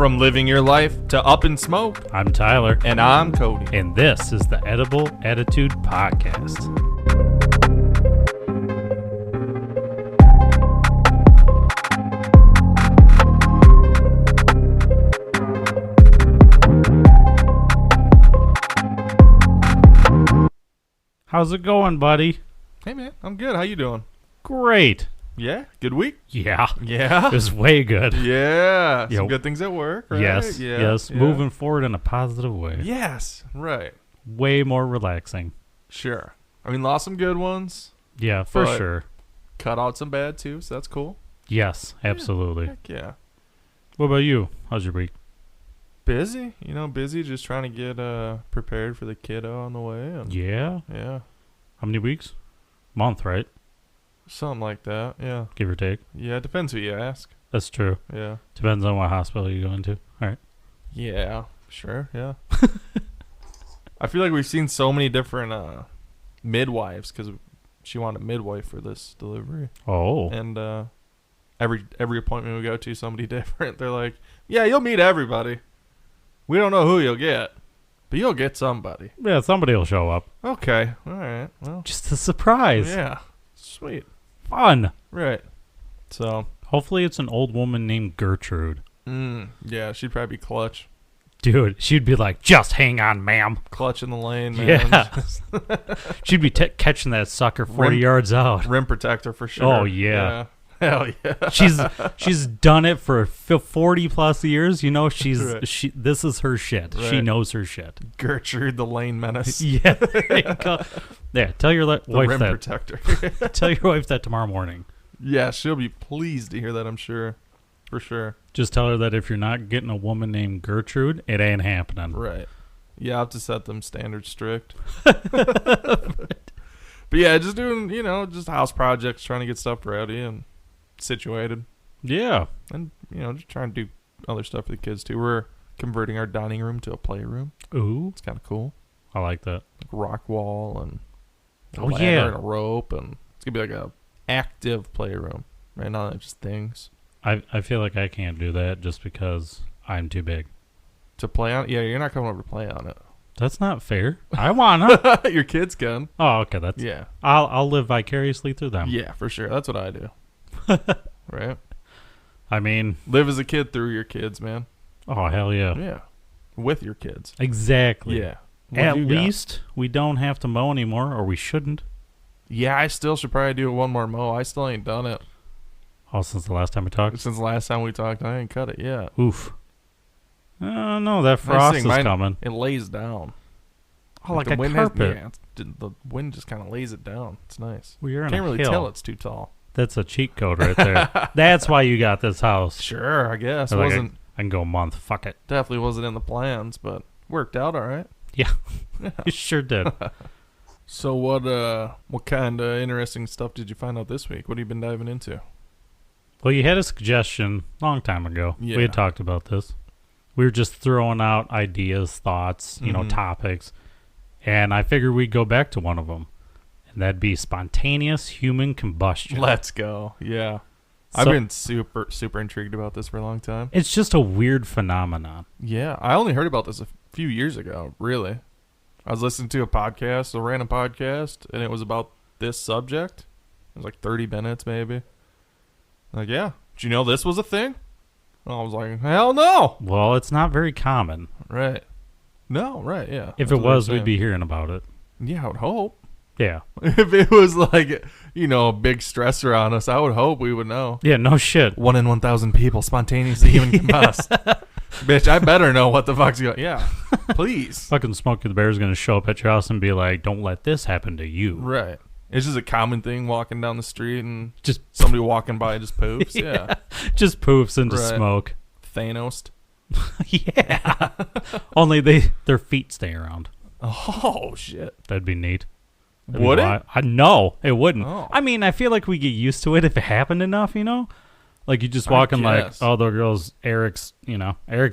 From living your life to up in smoke. I'm Tyler. And I'm Cody. And this is the Edible Attitude Podcast. How's it going, buddy? Hey, man. I'm good. How you doing? Great. Yeah? Good week? Yeah. Yeah? It was way good. Yeah. Some Yo. good things at work, right? Yes. Yeah. Yes. Yeah. Moving forward in a positive way. Yes. Right. Way more relaxing. Sure. I mean, lost some good ones. Yeah, for But- sure. Cut out some bad, too, so that's cool. Yes, absolutely. Heck yeah. What about you? How's your week? Busy. Busy just trying to get prepared for the kiddo on the way. And Yeah. yeah. How many weeks? Month, right? Something like that. Yeah. Give or take. Yeah, it depends who you ask. That's true. Yeah. Depends on what hospital you go into. All right. Yeah, sure, yeah. I feel like we've seen so many different midwives because she wanted a midwife for this delivery. Oh. And every appointment we go to, somebody different. They're like, yeah, you'll meet everybody. We don't know who you'll get, but you'll get somebody. Yeah, somebody will show up. Okay, all right, well. Just a surprise. Yeah, sweet. Fun. Right. So. Hopefully it's an old woman named Gertrude. Yeah, she'd probably be clutch. Dude, she'd be like, just hang on, ma'am. Clutch in the lane, man. Yeah. She'd be catching that sucker 40 yards out. Rim protector for sure. Oh, yeah. Hell yeah. She's done it for 40 plus years. You know, Right. this is her shit. Right. She knows her shit. Gertrude, the lane menace. Yeah. There you go. Yeah, tell your The wife rim that. protector. Tell your wife that tomorrow morning. Yeah, she'll be pleased to hear that, I'm sure. For sure. Just tell her that if you're not getting a woman named Gertrude, it ain't happening. Right. Yeah, I have to set them standards strict. But yeah, just doing, just house projects, trying to get stuff ready and situated. Yeah. And, just trying to do other stuff for the kids too. We're converting our dining room to a playroom. Ooh. It's kind of cool. I like that. Like rock wall and a Oh, ladder yeah. and a rope. And it's going to be like a active playroom. Right now, it's just things. I feel like I can't do that just because I'm too big. To play on it? Yeah, you're not coming over to play on it. That's not fair. I wanna. Your kids can. Oh, okay. That's Yeah. I'll live vicariously through them. Yeah, for sure. That's what I do. Right? I mean, Live as a kid through your kids, man. oh hell yeah. Yeah. With your kids. Exactly. Yeah. What At do you got? least we don't have to mow anymore, or we shouldn't. Yeah, I still should probably do one more mow. I still ain't done it. Oh, since the last time we talked. Since the last time we talked, I ain't cut it yet. Oof. No, that Nice frost thing, is mine- coming. It lays down. Oh, like the a wind carpet. The wind just kind of lays it down. It's nice. Well, you're on Can't a really hill. tell it's too tall. That's a cheat code right there. That's why you got this house. Sure, I guess. Like, Wasn't I can go a month. Fuck it. definitely wasn't in the plans, but worked out all right. Yeah. You sure did. So what kind of interesting stuff did you find out this week? What have you been diving into? Well, you had a suggestion a long time ago. Yeah. We had talked about this. We were just throwing out ideas, thoughts, Mhm. topics. And I figured we'd go back to one of them. And that'd be spontaneous human combustion. Let's go. Yeah. So- I've been super, super intrigued about this for a long time. It's just a weird phenomenon. Yeah. I only heard about this a few years ago, really. I was listening to a random podcast, and it was about this subject. It was like 30 minutes, maybe. Like, yeah. Did you know this was a thing? And I was like, hell no. Well, it's not very common. Right. No, right, yeah. If That's it what they were was, we'd saying. be hearing about it. Yeah, I would hope. Yeah. If it was like, a big stressor on us, I would hope we would know. Yeah, no shit. 1 in 1,000 people spontaneously human combust. Bitch, I better know what the fuck's going on. Yeah, please. Fucking Smokey the Bear's going to show up at your house and be like, don't let this happen to you. Right. It's just a common thing walking down the street and Just somebody walking by just poops. Yeah. Just poofs into Right. smoke. Thanos. Yeah. Only their feet stay around. Oh, shit. That'd be neat. Would it? No, it wouldn't. Oh. I mean, I feel like we get used to it if it happened enough, Like you just walking like, guess. oh, the girl's Eric's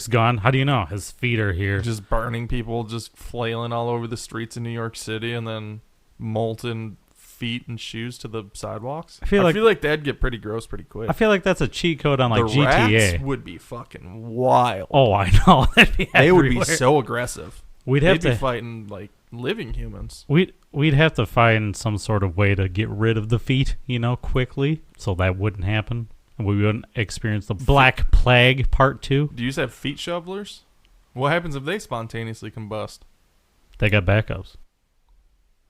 gone. How do you know? His feet are here. Just burning people, just flailing all over the streets in New York City, and then molten feet and shoes to the sidewalks? I feel like that'd get pretty gross pretty quick. I feel like that's a cheat code on like the GTA. rats would be fucking wild. Oh, I know. They would be so aggressive. They'd be fighting like living humans. We'd have to find some sort of way to get rid of the feet, quickly, so that wouldn't happen. And we wouldn't experience the Black Plague Part 2. Do you just have feet shovelers? What happens if they spontaneously combust? They got backups.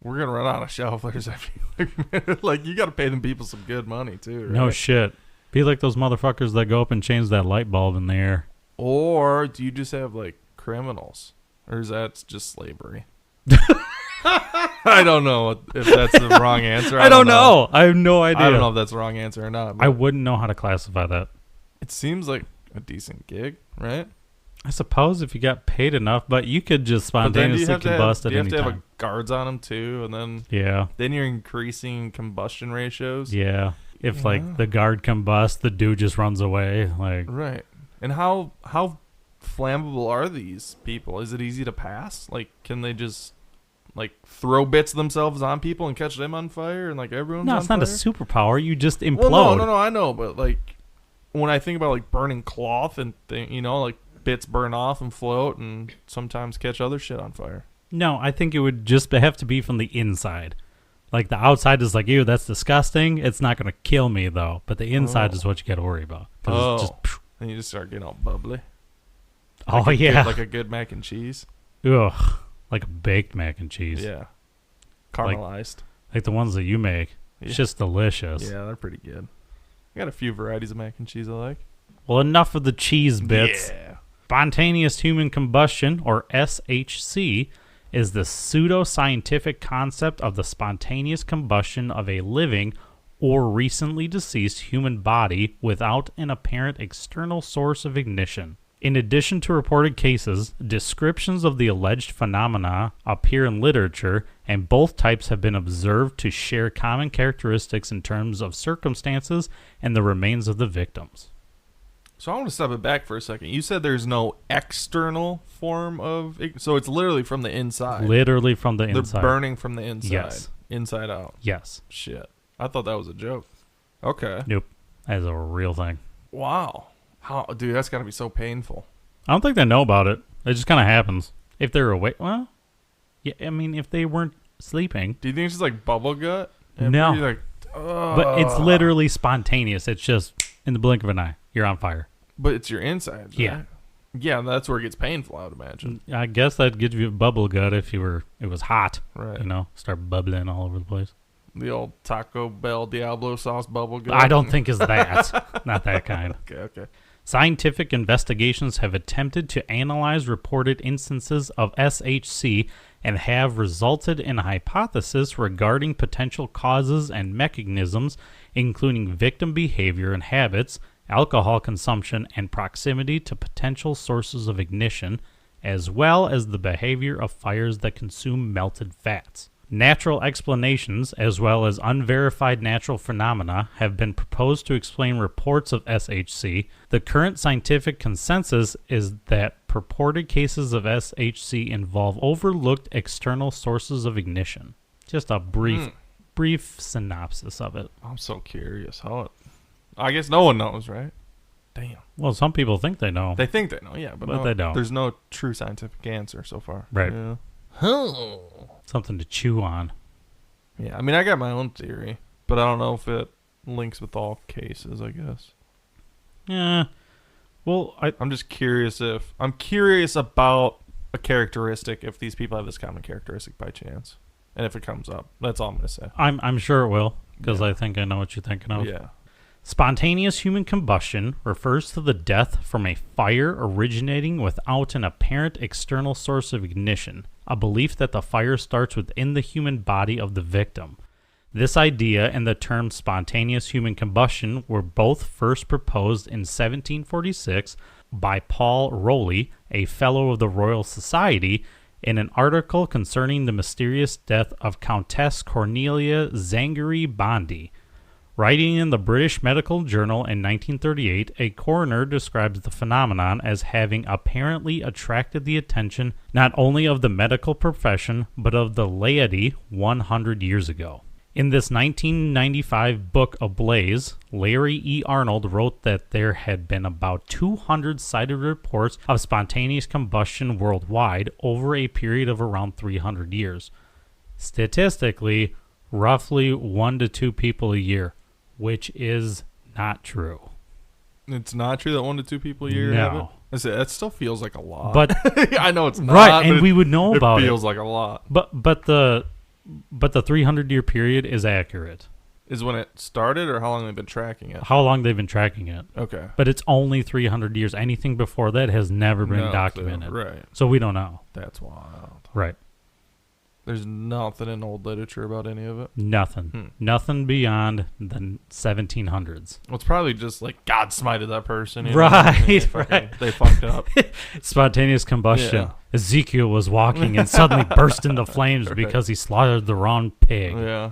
We're gonna run out of shovelers. I feel like, like you got to pay them people some good money too. Right? No shit. Be like those motherfuckers that go up and change that light bulb in the air. Or do you just have like criminals, or is that just slavery? I don't know if that's the wrong answer. I don't know. I have no idea. I don't know if that's the wrong answer or not. I wouldn't know how to classify that. It seems like a decent gig, right? I suppose if you got paid enough, but you could just spontaneously combust at any time. You have to have guards on them too, and then you're increasing combustion ratios. Yeah, if like the guard combusts, the dude just runs away. Like right. And how flammable are these people? Is it easy to pass? Like, can they just like throw bits of themselves on people and catch them on fire and like everyone's on fire? No, it's not a superpower. You just implode. Well, no, I know, but like when I think about like burning cloth and like bits burn off and float and sometimes catch other shit on fire. No, I think it would just have to be from the inside. Like the outside is like, ew, that's disgusting. It's not going to kill me though. But the inside is what you got to worry about. And you just start getting all bubbly. Like a good mac and cheese. Ugh, like a baked mac and cheese. Yeah, caramelized. Like the ones that you make. Yeah. It's just delicious. Yeah, they're pretty good. I got a few varieties of mac and cheese I like. Well, enough of the cheese bits. Yeah. Spontaneous human combustion, or SHC, is the pseudo-scientific concept of the spontaneous combustion of a living or recently deceased human body without an apparent external source of ignition. In addition to reported cases, descriptions of the alleged phenomena appear in literature, and both types have been observed to share common characteristics in terms of circumstances and the remains of the victims. So I want to step it back for a second. You said there's no external form of... So it's literally from the inside. Literally from the inside. They're burning from the inside. Yes. Inside out. Yes. Shit. I thought that was a joke. Okay. Nope. That is a real thing. Wow. Dude, that's got to be so painful. I don't think they know about it. It just kind of happens. If they're awake... Well, yeah, I mean, if they weren't sleeping... Do you think it's just like bubble gut? No. Like, but it's literally spontaneous. It's just in the blink of an eye. You're on fire. But it's your insides, right? Yeah. Yeah, that's where it gets painful, I would imagine. I guess that'd give you bubble gut if it was hot. Right. Start bubbling all over the place. The old Taco Bell Diablo sauce bubble gut. I don't think it's that. Not that kind. Okay. Scientific investigations have attempted to analyze reported instances of SHC and have resulted in a hypothesis regarding potential causes and mechanisms, including victim behavior and habits, alcohol consumption, and proximity to potential sources of ignition, as well as the behavior of fires that consume melted fats. Natural explanations, as well as unverified natural phenomena, have been proposed to explain reports of SHC. The current scientific consensus is that purported cases of SHC involve overlooked external sources of ignition. Just a brief synopsis of it. I'm so curious. I guess no one knows, right? Damn. Well, some people think they know. They think they know, yeah, but they don't. There's no true scientific answer so far. Right. Yeah. Something to chew on. Yeah, I mean, I got my own theory, but I don't know if it links with all cases, I guess. Yeah. Well, I'm just curious I'm curious about a characteristic, if these people have this common characteristic by chance. And if it comes up. That's all I'm going to say. I'm sure it will, because I think I know what you're thinking of. Yeah. Spontaneous human combustion refers to the death from a fire originating without an apparent external source of ignition, a belief that the fire starts within the human body of the victim. This idea and the term spontaneous human combustion were both first proposed in 1746 by Paul Rowley, a Fellow of the Royal Society, in an article concerning the mysterious death of Countess Cornelia Zangari Bondi. Writing in the British Medical Journal in 1938, a coroner describes the phenomenon as having apparently attracted the attention not only of the medical profession, but of the laity 100 years ago. In this 1995 book Ablaze, Larry E. Arnold wrote that there had been about 200 cited reports of spontaneous combustion worldwide over a period of around 300 years. Statistically, roughly 1 to 2 people a year, which is not true. It's not true that 1 to 2 people a year No. have it? I say, that still feels like a lot. But I know it's not. right, and but we would know about it. it. Feels like a lot. But the 300-year period is accurate. Is when it started, or how long they've been tracking it? How long they've been tracking it. Okay. But it's only 300 years. Anything before that has never been documented. Right. So we don't know. That's wild. Right. There's nothing in old literature about any of it. Nothing. Nothing beyond the 1700s. Well, it's probably just like God smited that person. You know? Right, They fucked up. Spontaneous combustion. Yeah. Ezekiel was walking and suddenly burst into flames because he slaughtered the wrong pig. Yeah.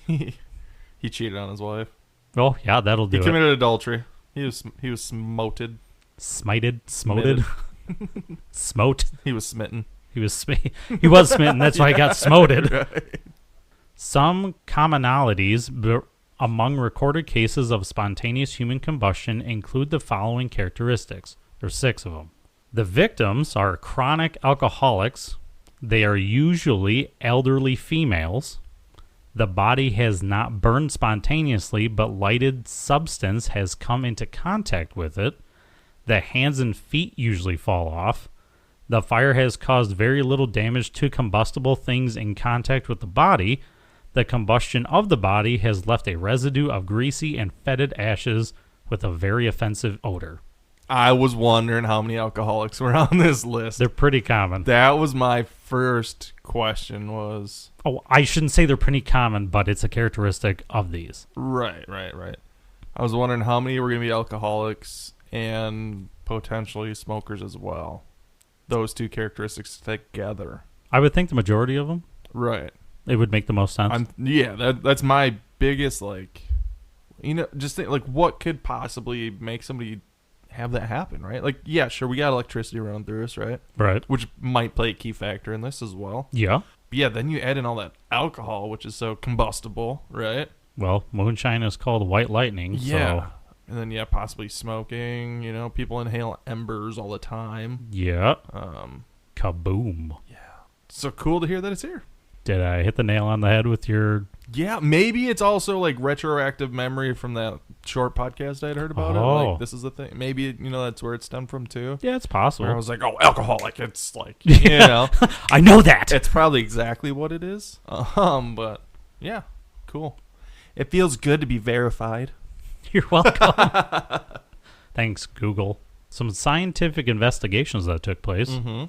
He cheated on his wife. Oh, yeah, that'll do He it. committed adultery. He was smoted. Smited? Smoted? Smote? He was smitten. He was smitten. That's why he got smoted. Right. Some commonalities among recorded cases of spontaneous human combustion include the following characteristics. There's 6 of them. The victims are chronic alcoholics. They are usually elderly females. The body has not burned spontaneously, but lighted substance has come into contact with it. The hands and feet usually fall off. The fire has caused very little damage to combustible things in contact with the body. The combustion of the body has left a residue of greasy and fetid ashes with a very offensive odor. I was wondering how many alcoholics were on this list. They're pretty common. That was my first question was... Oh, I shouldn't say they're pretty common, but it's a characteristic of these. Right. I was wondering how many were going to be alcoholics and potentially smokers as well. Those two characteristics together. I would think the majority of them. Right. It would make the most sense. That's my biggest, like, just think, like, what could possibly make somebody have that happen, right? Like, yeah, sure, we got electricity running through us, right? Right. Which might play a key factor in this as well. Yeah. But yeah, then you add in all that alcohol, which is so combustible, right? Well, moonshine is called white lightning. Yeah. So. And then, yeah, possibly smoking. People inhale embers all the time. Yeah. Kaboom. Yeah. So cool to hear that it's here. Did I hit the nail on the head with your... Yeah, maybe it's also like retroactive memory from that short podcast I'd heard about it. Oh. Like, this is the thing. Maybe, that's where it stemmed from too. Yeah, it's possible. Where I was like, oh, alcoholic. It's like, I know that. It's probably exactly what it is. But yeah, cool. It feels good to be verified. You're welcome. Thanks, Google. Some scientific investigations that took place. Mm-hmm.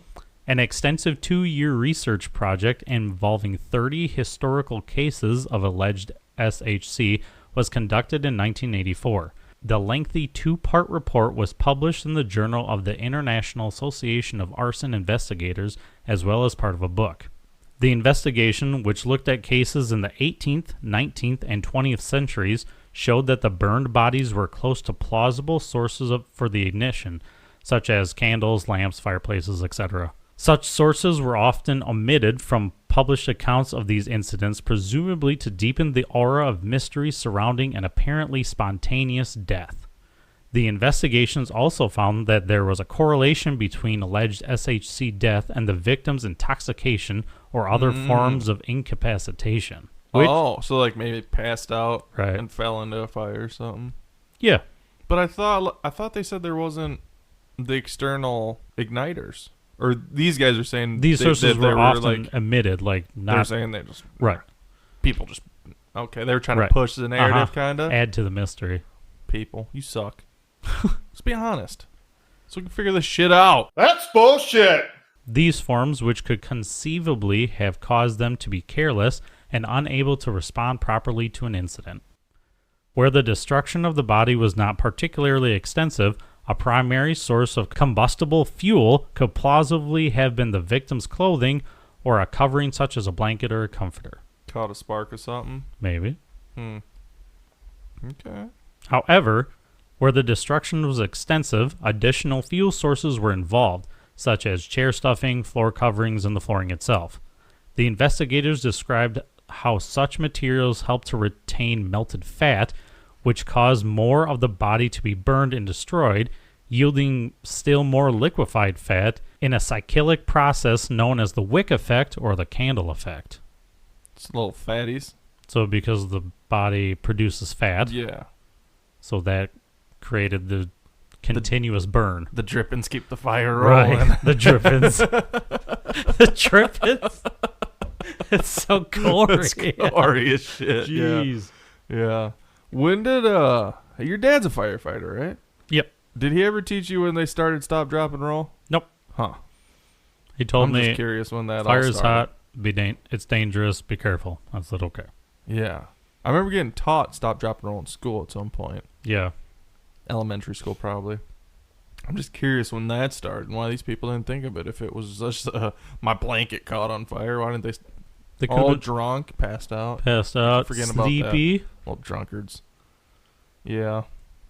An extensive 2-year research project involving 30 historical cases of alleged SHC was conducted in 1984. The lengthy 2-part report was published in the Journal of the International Association of Arson Investigators as well as part of a book. The investigation, which looked at cases in the 18th, 19th, and 20th centuries, showed that the burned bodies were close to plausible sources for the ignition, such as candles, lamps, fireplaces, etc. Such sources were often omitted from published accounts of these incidents, presumably to deepen the aura of mystery surrounding an apparently spontaneous death. The investigations also found that there was a correlation between alleged SHC death and the victim's intoxication or other forms of incapacitation. So like maybe passed out Right. and fell into a fire or something. Yeah. But I thought they said there wasn't the external igniters. Or these guys are saying These sources were often like, omitted, like they're not saying they just right. people just okay. They were trying Right. to push the narrative, kind of. Add to the mystery. People, you suck. Let's be honest, so we can figure this shit out. That's bullshit. These forms, which could conceivably have caused them to be careless and unable to respond properly to an incident. Where the destruction of the body was not particularly extensive, a primary source of combustible fuel could plausibly have been the victim's clothing or a covering such as a blanket or a comforter. Caught a spark or something. Maybe. Okay. However, where the destruction was extensive, additional fuel sources were involved, such as chair stuffing, floor coverings, and the flooring itself. The investigators described how such materials help to retain melted fat, which cause more of the body to be burned and destroyed, yielding still more liquefied fat in a cyclic process known as the wick effect or the candle effect. It's little fatties. So because the body produces fat, Yeah. so that created the continuous burn. The drippings keep the fire rolling. Right. The drippings. The drippings. It's so gory. It's gory as shit. Jeez. Yeah. When did your dad's a firefighter, right? Yep. Did he ever teach you when they started stop, drop, and roll? Nope. Huh. He told I'm me just curious when that fire all is started. hot, it's dangerous, be careful. I said okay. Yeah. I remember getting taught stop, drop, and roll in school at some point. Yeah. Elementary school, probably. I'm just curious when that started and why these people didn't think of it. If it was just my blanket caught on fire, why didn't They all could have drunk, passed out? passed out, forgetting about sleepy. Little drunkards. Yeah.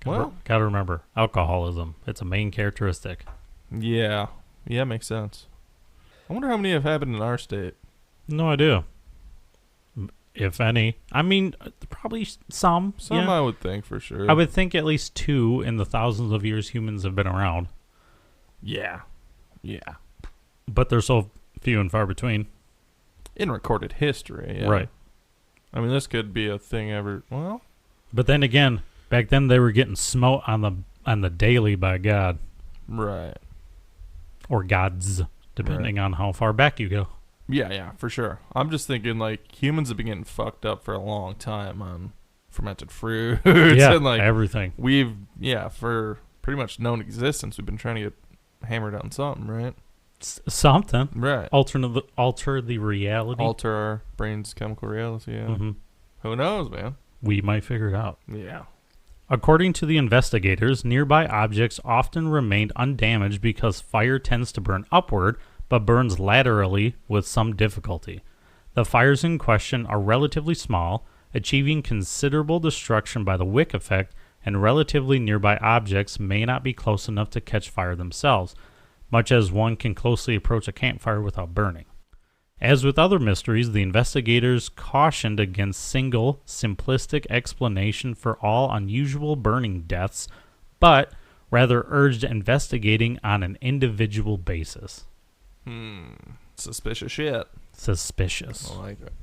Well, Gotta remember, alcoholism. It's a main characteristic. yeah. Yeah, makes sense. I wonder how many have happened in our state. No idea. If any. I mean, probably some. Some yeah. I would think for sure. I would think at least 2 in the thousands of years humans have been around. Yeah. Yeah. But they're so few and far between. In recorded history. Yeah. Right. I mean, this could be a thing well. But then again, back then they were getting smote on the daily by God. Right. Or gods, depending on how far back you go. Yeah, for sure. I'm just thinking, like, humans have been getting fucked up for a long time on fermented fruits. Yeah, and, like, everything. We've, for pretty much known existence, we've been trying to get hammered on something, right? Something. Right. Alter the reality. Alter our brain's chemical reality, yeah. Mm-hmm. Who knows, man? We might figure it out. Yeah. According to the investigators, nearby objects often remained undamaged because fire tends to burn upward, but burns laterally with some difficulty. The fires in question are relatively small, achieving considerable destruction by the wick effect, and relatively nearby objects may not be close enough to catch fire themselves, much as one can closely approach a campfire without burning. As with other mysteries, the investigators cautioned against single, simplistic explanation for all unusual burning deaths, but rather urged investigating on an individual basis. Suspicious shit. Suspicious. I like it.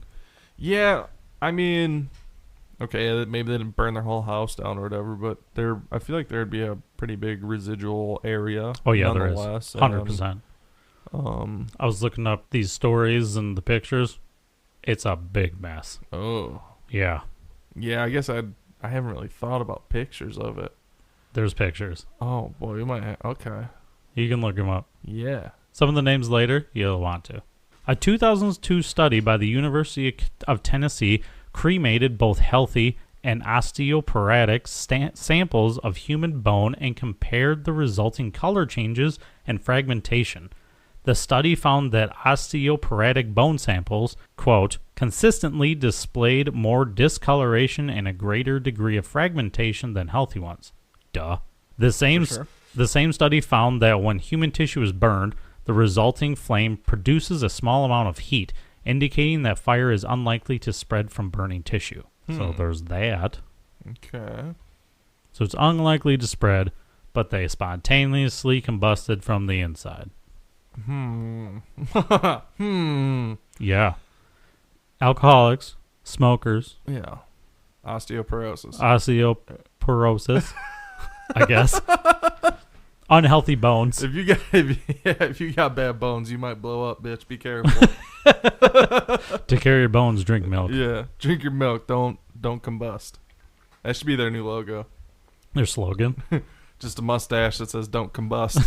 Yeah, I mean, okay, maybe they didn't burn their whole house down or whatever, but I feel like there'd be a pretty big residual area. Oh yeah, there is. 100%. I was looking up these stories and the pictures. It's a big mess. Oh. Yeah. Yeah, I guess I haven't really thought about pictures of it. There's pictures. Oh, boy, we might okay. You can look them up. Yeah. Some of the names later, you'll want to. A 2002 study by the University of Tennessee cremated both healthy and osteoporotic samples of human bone and compared the resulting color changes and fragmentation. The study found that osteoporotic bone samples, quote, consistently displayed more discoloration and a greater degree of fragmentation than healthy ones. Duh. The same study found that when human tissue is burned, the resulting flame produces a small amount of heat, indicating that fire is unlikely to spread from burning tissue. So there's that. Okay. So it's unlikely to spread, but they spontaneously combusted from the inside. Yeah. Alcoholics, smokers. Yeah. Osteoporosis. Osteoporosis, I guess. Unhealthy bones. If you got bad bones, you might blow up, bitch. Be careful. To carry your bones, drink milk. Yeah, drink your milk. Don't combust. That should be their new logo. Their slogan. Just a mustache that says "Don't combust."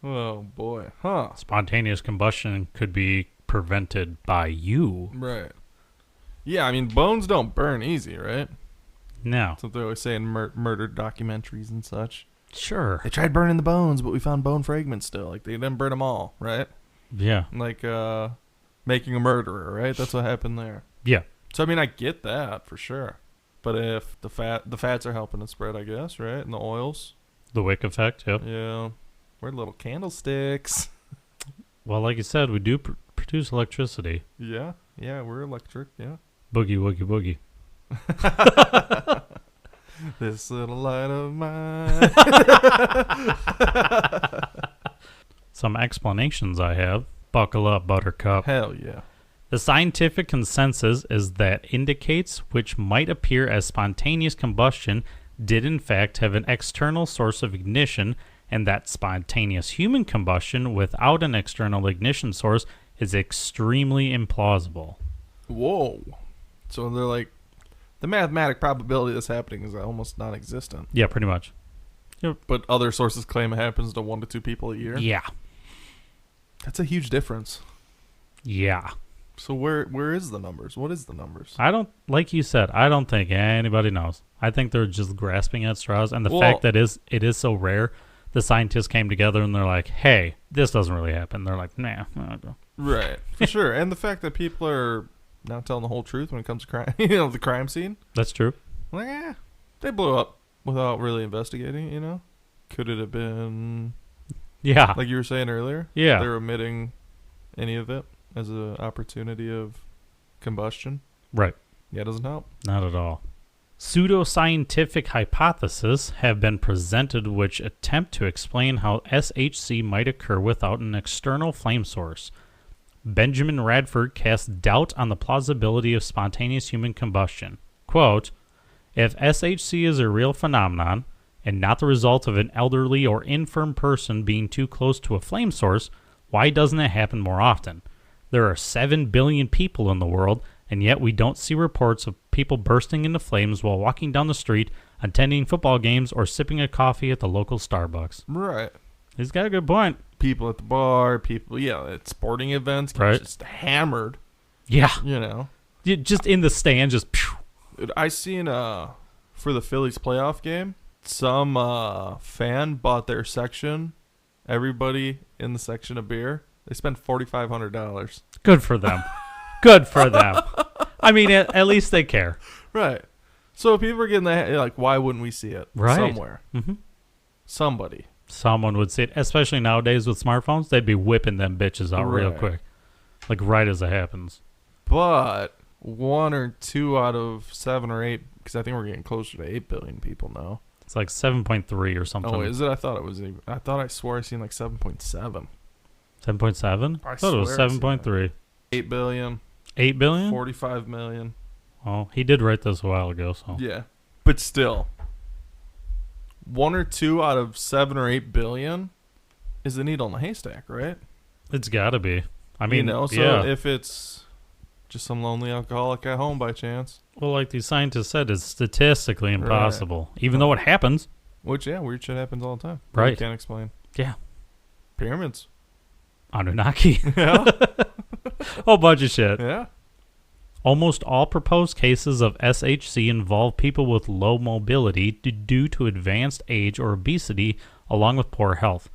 Oh boy, huh? Spontaneous combustion could be prevented by you. Right. Yeah, I mean bones don't burn easy, right? No. That's what they always say in murder documentaries and such. Sure. They tried burning the bones, but we found bone fragments still. Like, they didn't burn them all, right? Yeah. Like, making a murderer, right? That's what happened there. Yeah. So, I mean, I get that for sure. But if the fats are helping to spread, I guess, right? And the oils. The wick effect, yep. Yeah. We're little candlesticks. Well, like you said, we do produce electricity. Yeah, we're electric, yeah. Boogie, woogie, boogie. This little light of mine. Some explanations I have. Buckle up, buttercup. Hell yeah. The scientific consensus is that indicates which might appear as spontaneous combustion did in fact have an external source of ignition, and that spontaneous human combustion without an external ignition source is extremely implausible. Whoa. So they're like, the mathematic probability of this happening is almost non-existent. Yeah, pretty much. But other sources claim it happens to 1 to 2 people a year. Yeah. That's a huge difference. Yeah. So where is the numbers? What is the numbers? I don't, like you said, I don't think anybody knows. I think they're just grasping at straws. And the fact that it is so rare, the scientists came together and they're like, hey, this doesn't really happen. They're like, nah. Right, for sure. And the fact that people are not telling the whole truth when it comes to crime, the crime scene. That's true. Like, they blew up without really investigating, Could it have been, Yeah. like you were saying earlier? Yeah. They're omitting any of it as an opportunity of combustion. Right. Yeah, it doesn't help. Not at all. Pseudoscientific hypotheses have been presented which attempt to explain how SHC might occur without an external flame source. Benjamin Radford casts doubt on the plausibility of spontaneous human combustion. Quote, if SHC is a real phenomenon and not the result of an elderly or infirm person being too close to a flame source, why doesn't it happen more often? There are 7 billion people in the world, and yet we don't see reports of people bursting into flames while walking down the street, attending football games, or sipping a coffee at the local Starbucks. Right. He's got a good point. People at the bar, people, at sporting events, get Right. just hammered, Yeah. Just in the stand, just... Pew. I seen, for the Phillies playoff game, some fan bought their section, everybody in the section of beer. They spent $4,500. Good for them. Good for them. I mean, at least they care. Right. So if people are getting that, like, why wouldn't we see it Right. somewhere? Mm-hmm. Somebody. Someone would see it, especially nowadays with smartphones. They'd be whipping them bitches out real Right. quick. Like right as it happens. But 1 or 2 out of 7 or 8, because I think we're getting closer to 8 billion people now. It's like 7.3 or something. Oh, is it? I thought it was. I swore I seen like 7.7. 7.7? I thought it was swear I seen 7.3. 8 billion. 8 billion? 45 million. Oh, he did write this a while ago, so. Yeah. But still, 1 or 2 out of 7 or 8 billion is the needle in the haystack, right? It's got to be. I mean, so yeah. if it's just some lonely alcoholic at home by chance, Well, like these scientists said, it's statistically impossible. Even though it happens. which, weird shit happens all the time. Right. You can't explain. Yeah. Pyramids. Anunnaki. Yeah. Whole bunch of shit. Yeah. Almost all proposed cases of SHC involve people with low mobility due to advanced age or obesity, along with poor health.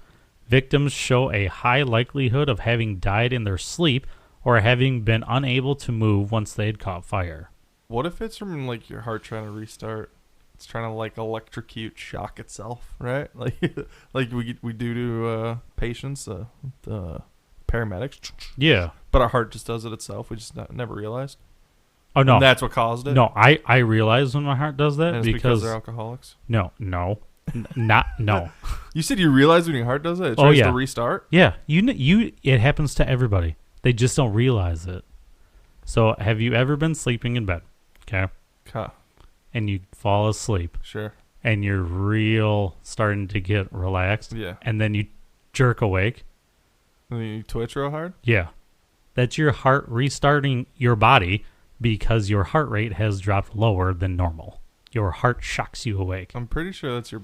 Victims show a high likelihood of having died in their sleep or having been unable to move once they had caught fire. What if it's from like your heart trying to restart? It's trying to like electrocute shock itself, right? Like we do to patients, the paramedics. Yeah. But our heart just does it itself. We just never realized. Oh, no. And that's what caused it. No, I realize when my heart does that And it's because they're alcoholics. No. No. You said you realize when your heart does it? It Oh, tries yeah. to restart? Yeah, it happens to everybody. They just don't realize it. So, have you ever been sleeping in bed? Okay. Huh. And you fall asleep Sure. and you're real starting to get relaxed. Yeah. And then you jerk awake. And then you twitch real hard? Yeah. That's your heart restarting your body because your heart rate has dropped lower than normal. Your heart shocks you awake. I'm pretty sure that's your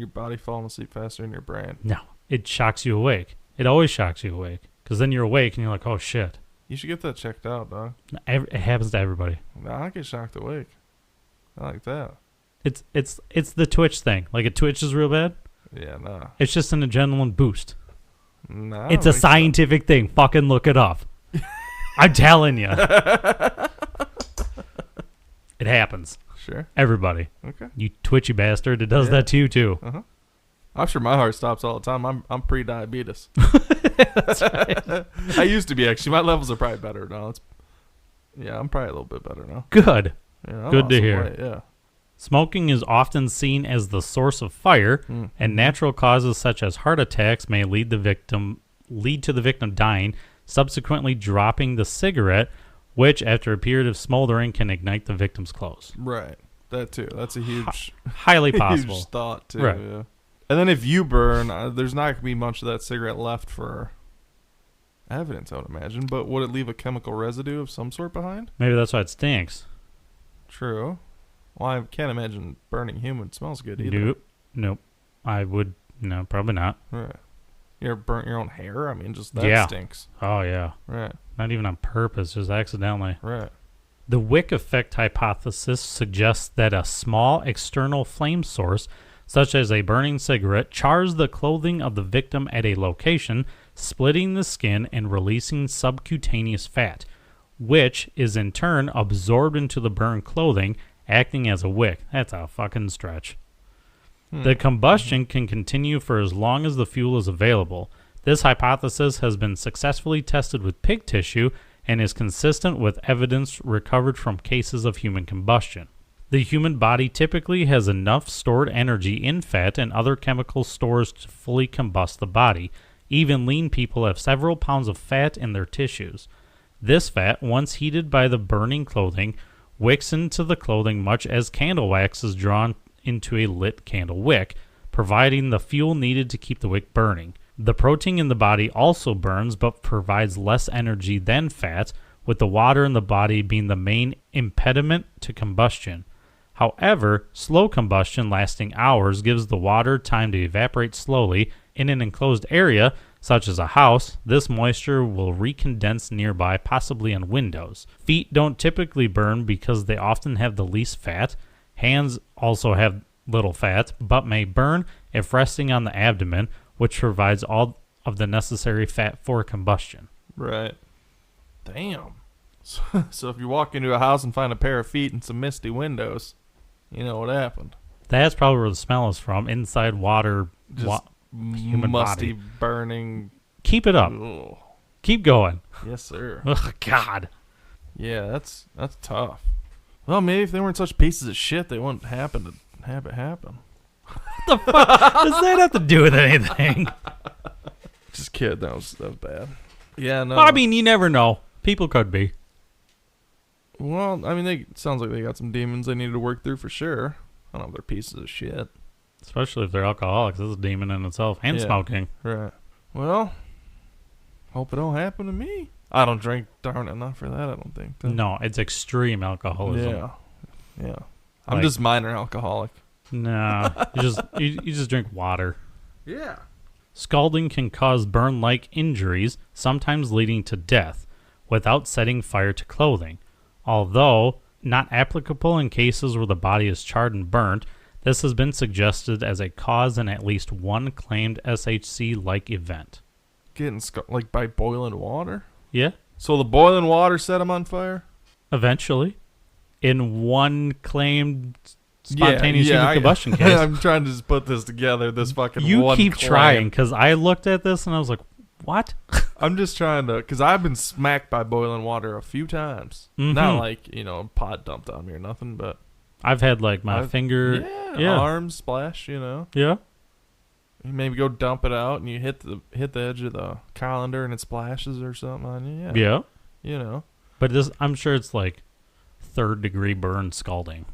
body falling asleep faster than your brain. No, it shocks you awake. It always shocks you awake. Because then you're awake and you're like, oh, shit. You should get that checked out, dog. It happens to everybody. Nah, I get shocked awake. I like that. It's the twitch thing. Like, it twitches real bad. Yeah, nah. It's just an adrenaline boost. Nah, I It's don't a think so. scientific thing. Fucking look it up. I'm telling you. It happens. Sure. Everybody. Okay. You twitchy bastard. It does Yeah. that to you, too. Uh-huh. I'm sure my heart stops all the time. I'm pre-diabetes. That's right. I used to be, actually. My levels are probably better now. I'm probably a little bit better now. Good. Yeah, I Good lost to some hear. weight, yeah. Smoking is often seen as the source of fire, and natural causes such as heart attacks may lead to the victim dying, subsequently dropping the cigarette, which, after a period of smoldering, can ignite the victim's clothes. Right. That too. That's a huge, Highly possible. huge thought too. Right. Yeah. And then if you burn, there's not going to be much of that cigarette left for evidence, I would imagine. But would it leave a chemical residue of some sort behind? Maybe that's why it stinks. True. Well, I can't imagine burning human smells good either. Nope. No, probably not. Right. You ever burnt your own hair? I mean, just that stinks. Oh, yeah. Right. Not even on purpose, just accidentally. Right. The wick effect hypothesis suggests that a small external flame source, such as a burning cigarette, chars the clothing of the victim at a location, splitting the skin and releasing subcutaneous fat, which is in turn absorbed into the burned clothing, acting as a wick. That's a fucking stretch. The combustion can continue for as long as the fuel is available. This hypothesis has been successfully tested with pig tissue and is consistent with evidence recovered from cases of human combustion. The human body typically has enough stored energy in fat and other chemical stores to fully combust the body. Even lean people have several pounds of fat in their tissues. This fat, once heated by the burning clothing, wicks into the clothing much as candle wax is drawn into a lit candle wick, providing the fuel needed to keep the wick burning. The protein in the body also burns but provides less energy than fat, with the water in the body being the main impediment to combustion. However, slow combustion lasting hours gives the water time to evaporate slowly. In an enclosed area, such as a house, this moisture will recondense nearby, possibly on windows. Feet don't typically burn because they often have the least fat. Hands also have little fat, but may burn if resting on the abdomen, which provides all of the necessary fat for combustion. Right. Damn. So if you walk into a house and find a pair of feet and some misty windows, you know what happened. That's probably where the smell is from. Inside water, human musty, body. burning. Keep it up. Ugh. Keep going. Yes, sir. Oh, God. Yeah, that's tough. Well, maybe if they weren't such pieces of shit, they wouldn't have it happen. What the fuck does that have to do with anything? Just kidding. That was bad. Yeah, no. Well, I mean, you never know. People could be. Well, I mean, it sounds like they got some demons they need to work through for sure. I don't know if they're pieces of shit. Especially if they're alcoholics. This is a demon in itself. And smoking. Right. Well, hope it don't happen to me. I don't drink darn enough for that, I don't think. No, it's extreme alcoholism. Yeah. I'm just minor alcoholic. No, you just drink water. Yeah. Scalding can cause burn-like injuries, sometimes leading to death, without setting fire to clothing. Although not applicable in cases where the body is charred and burnt, this has been suggested as a cause in at least one claimed SHC-like event. Getting like by boiling water? Yeah. So the boiling water set them on fire? Eventually. In one claimed spontaneous human combustion case. I'm trying to just put this together, this fucking You one keep claim. trying, because I looked at this and I was like, what? I'm just trying to, because I've been smacked by boiling water a few times. Mm-hmm. Not like, pot dumped on me or nothing, but. I've had like my finger. Arms splash, Yeah. You maybe go dump it out and you hit the edge of the colander and it splashes or something on you. Yeah. But I'm sure it's like 3rd degree burn scalding.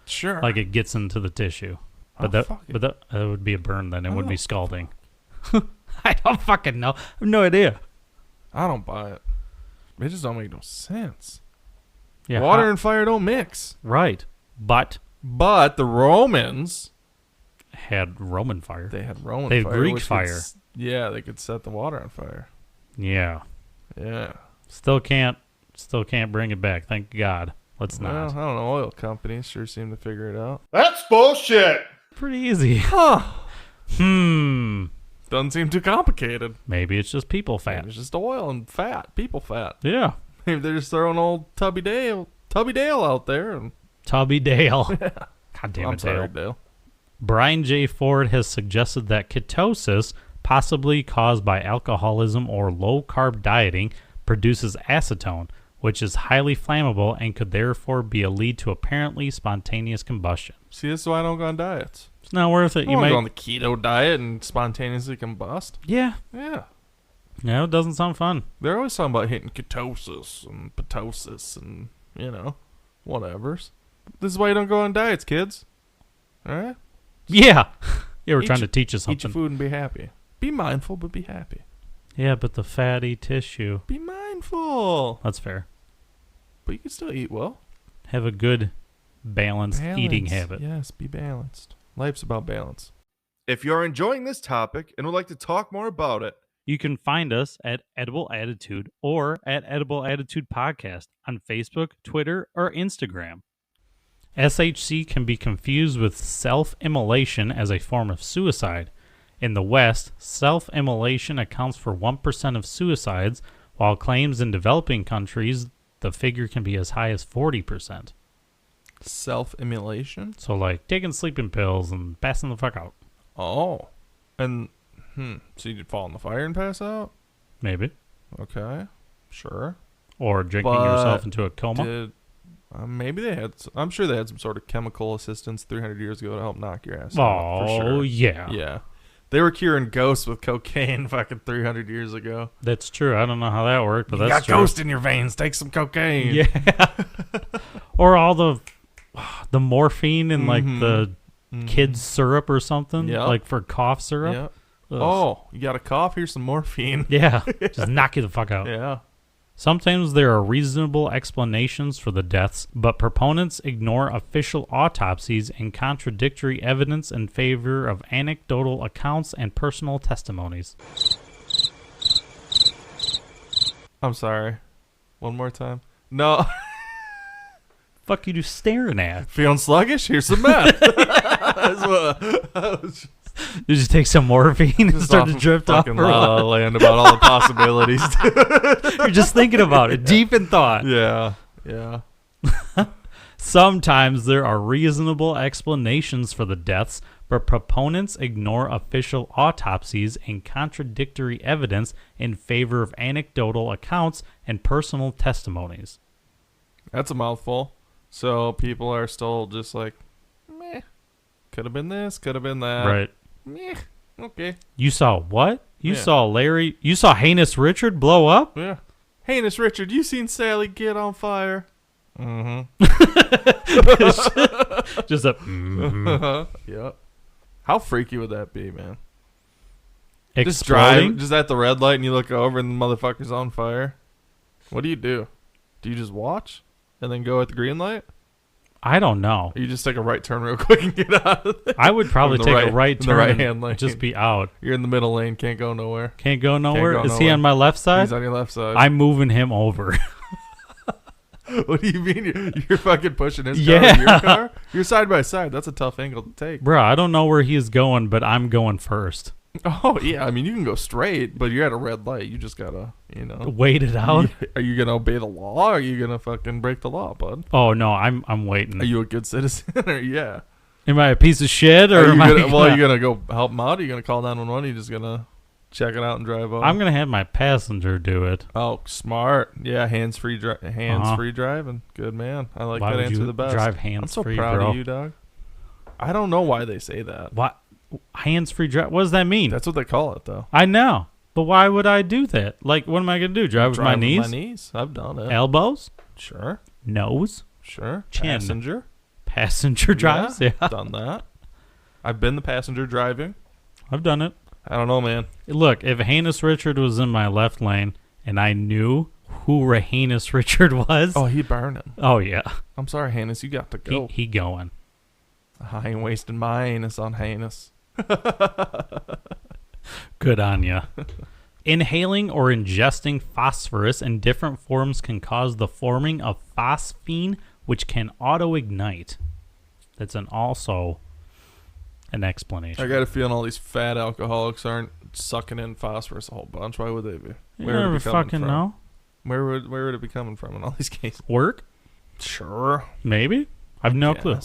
Sure. Like it gets into the tissue. But that would be a burn then. It would be scalding. I don't fucking know. I have no idea. I don't buy it. It just don't make no sense. Yeah, water and fire don't mix. Right. But the Romans had Roman fire. They had Roman fire. They had Greek fire. They could set the water on fire. Yeah. Yeah. Still can't bring it back. Thank God. Let's not. Well, I don't know. Oil companies sure seem to figure it out. That's bullshit. Pretty easy. Huh. Doesn't seem too complicated. Maybe it's just people fat. Maybe it's just oil and fat. People fat. Yeah. Maybe they're just throwing old Tubby Dale out there. And Tubby Dale. God damn it, I'm sorry, Dale. Brian J. Ford has suggested that ketosis, possibly caused by alcoholism or low-carb dieting, produces acetone, which is highly flammable and could therefore be a lead to apparently spontaneous combustion. See, this is why I don't go on diets. It's not worth it. I don't go on the keto diet and spontaneously combust. Yeah. Yeah. Yeah, it doesn't sound fun. They're always talking about hitting ketosis and pitosis and, whatevers. This is why you don't go on diets, kids. All right? Yeah. Yeah, we're trying to teach you something. Eat your food and be happy. Be mindful, but be happy. Yeah, but the fatty tissue. Be mindful. That's fair. But you can still eat well. Have a good balanced eating habit. Yes, be balanced. Life's about balance. If you're enjoying this topic and would like to talk more about it, you can find us at Edible Attitude or at Edible Attitude Podcast on Facebook, Twitter, or Instagram. SHC can be confused with self-immolation as a form of suicide. In the West, self-immolation accounts for 1% of suicides, while claims in developing countries, the figure can be as high as 40%. Self-immolation? So, like, taking sleeping pills and passing the fuck out. Oh. And, so you'd fall in the fire and pass out? Maybe. Okay. Sure. Or drinking yourself into a coma? Maybe they had... I'm sure they had some sort of chemical assistance 300 years ago to help knock your ass out. For sure. Oh, yeah. Yeah. They were curing ghosts with cocaine fucking 300 years ago. That's true. I don't know how that worked, but you that's true. You got ghost in your veins. Take some cocaine. Yeah. Or all the morphine and like the kids syrup or something. Yep. Like for cough syrup. Yep. Oh, you got a cough? Here's some morphine. Yeah. Just knock you the fuck out. Yeah. Sometimes there are reasonable explanations for the deaths, but proponents ignore official autopsies and contradictory evidence in favor of anecdotal accounts and personal testimonies. I'm sorry. One more time. No. Fuck you just staring at? Feeling sluggish? Here's some meth. That's what Did you take some morphine and start to drift off? La La Land about all the possibilities. You're just thinking about it, deep in thought. Yeah, yeah. Sometimes there are reasonable explanations for the deaths, but proponents ignore official autopsies and contradictory evidence in favor of anecdotal accounts and personal testimonies. That's a mouthful. So people are still just like, meh. Could have been this, could have been that. Right. Meh. Okay. You saw what? You saw Heinous Richard blow up? Yeah. Heinous Richard, you seen Sally get on fire? Mm-hmm. Just a Yep. How freaky would that be, man? Exploding? Just drive, just at the red light and you look over and the motherfucker's on fire. What do? Do you just watch and then go at the green light? I don't know. Or you just take a right turn real quick and get out of there? I would probably take a right turn right hand lane. and just be out. You're in the middle lane, can't go nowhere. Can't go nowhere? Can't go Is he on my left side? He's on your left side. I'm moving him over. What do you mean? You're fucking pushing his car in your car? You're side by side. That's a tough angle to take. Bro, I don't know where he is going, but I'm going first. Oh, yeah. I mean, you can go straight, but you're at a red light. You just gotta, wait it out. Are you gonna obey the law or are you gonna fucking break the law, bud? Oh, no. I'm waiting. Are you a good citizen? Or, yeah. Am I a piece of shit? Or are you gonna go help him out? Are you gonna call 911? Are you just gonna check it out and drive off? I'm going to have my passenger do it. Oh, smart. Yeah, hands-free driving. Good man. I like that answer the best. Drive hands-free, I'm so proud bro. of you, dog. I don't know why they say that. What? Hands-free drive? What does that mean? That's what they call it, though. I know. But why would I do that? Like, what am I going to do? Drive with my knees? With my knees. I've done it. Elbows? Sure. Nose? Sure. Chin. Passenger drives? Yeah. Done that. I've been the passenger driving. I've done it. I don't know, man. Look, if Heinous Richard was in my left lane and I knew who Heinous Richard was... Oh, he'd burn him. Oh, yeah. I'm sorry, Heinous. You got to go. He going. I ain't wasting my anus on Heinous. Good on ya. Inhaling or ingesting phosphorus in different forms can cause the forming of phosphine, which can auto-ignite. That's also an explanation. I got a feeling all these fat alcoholics aren't sucking in phosphorus a whole bunch. Why would they be? You never fucking know. Where would it be coming from in all these cases? Work? Sure. Maybe. I've no clue.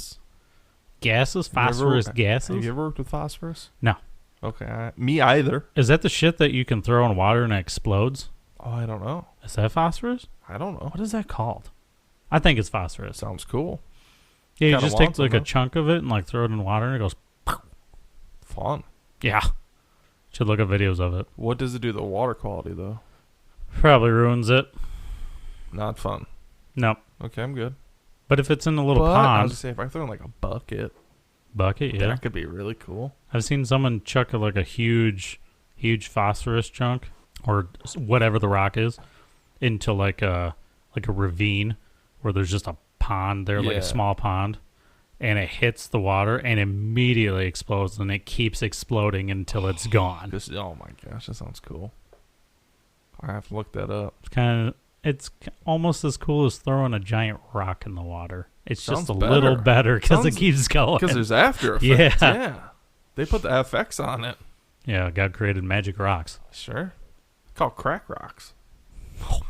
gases, phosphorus gases. Have you ever worked with phosphorus? No. Okay, me either. Is that the shit that you can throw in water and it explodes? Oh, I don't know. Is that phosphorus? I don't know. What is that called? I think it's phosphorus. Sounds cool. Yeah, you Kinda just take want like some, a chunk of it and like throw it in water and it goes. Fun. Yeah. Should look at videos of it. What does it do to the water quality, though? Probably ruins it. Not fun. Nope. Okay, I'm good. But if it's in a little I was pond, gonna say, if I throw in like a bucket, bucket, yeah. that could be really cool. I've seen someone chuck like a huge phosphorus chunk or whatever the rock is into like a ravine where there's just a pond there, like Yeah. a small pond, and it hits the water and immediately explodes, and it keeps exploding until it's gone. Oh my gosh, that sounds cool. I have to look that up. It's almost as cool as throwing a giant rock in the water. It's Sounds just a better. little better because it keeps going. Because there's after effects. Yeah. Yeah. They put the FX on it. Yeah, God created magic rocks. Sure. Called crack rocks.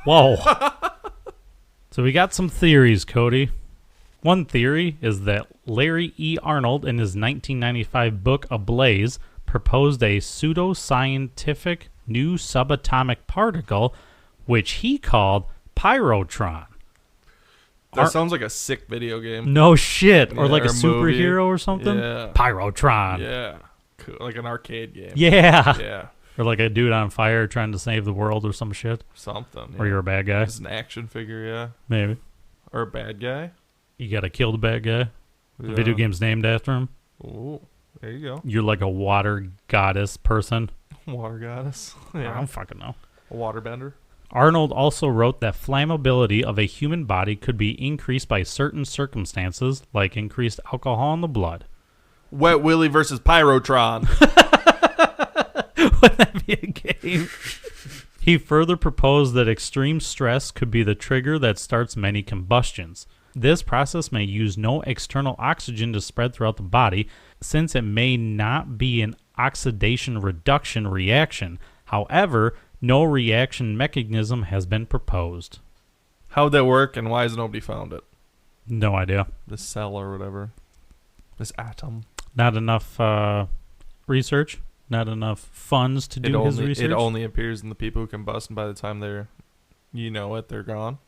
Whoa. So we got some theories, Cody. One theory is that Larry E. Arnold, in his 1995 book Ablaze, proposed a pseudoscientific new subatomic particle, which he called pyrotron. That sounds like a sick video game. No shit. Or Yeah, like a or a movie. superhero or something. Yeah. Pyrotron. Yeah. Cool. Like an arcade game. Yeah. Yeah. Or like a dude on fire trying to save the world or some shit. Something. Or Yeah. you're a bad guy. It's an action figure, yeah. Maybe. Or a bad guy. You gotta kill the bad guy. The Yeah. video game's named after him. Ooh. There you go. You're like a water goddess person. Water goddess. I Yeah. don't fucking know. A waterbender. Arnold also wrote that flammability of a human body could be increased by certain circumstances, like increased alcohol in the blood. Wet Willy versus Pyrotron. Wouldn't that be a game? He further proposed that extreme stress could be the trigger that starts many combustions. This process may use no external oxygen to spread throughout the body, since it may not be an oxidation reduction reaction. However, no reaction mechanism has been proposed. How'd that work, and why has nobody found it? No idea. This cell or whatever. This atom. Not enough research. Not enough funds to do his research. It only appears in the people who combust, and by the time they're gone.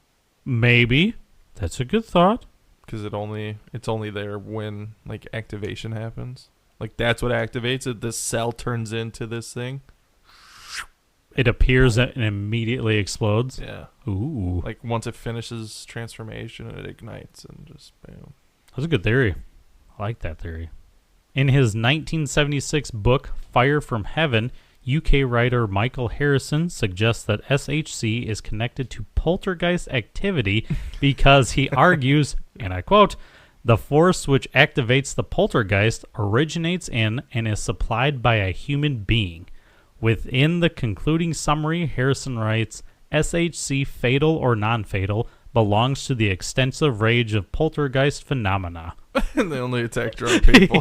Maybe. That's a good thought. Because it's only there when like activation happens. Like that's what activates it. This cell turns into this thing. It appears and immediately explodes. Yeah. Ooh. Like once it finishes transformation, it ignites and just bam. That's a good theory. I like that theory. In his 1976 book, Fire from Heaven, UK writer Michael Harrison suggests that SHC is connected to poltergeist activity because he argues, and I quote, "The force which activates the poltergeist originates in and is supplied by a human being." Within the concluding summary, Harrison writes, SHC, fatal or non-fatal, belongs to the extensive range of poltergeist phenomena. And they only attack drunk people.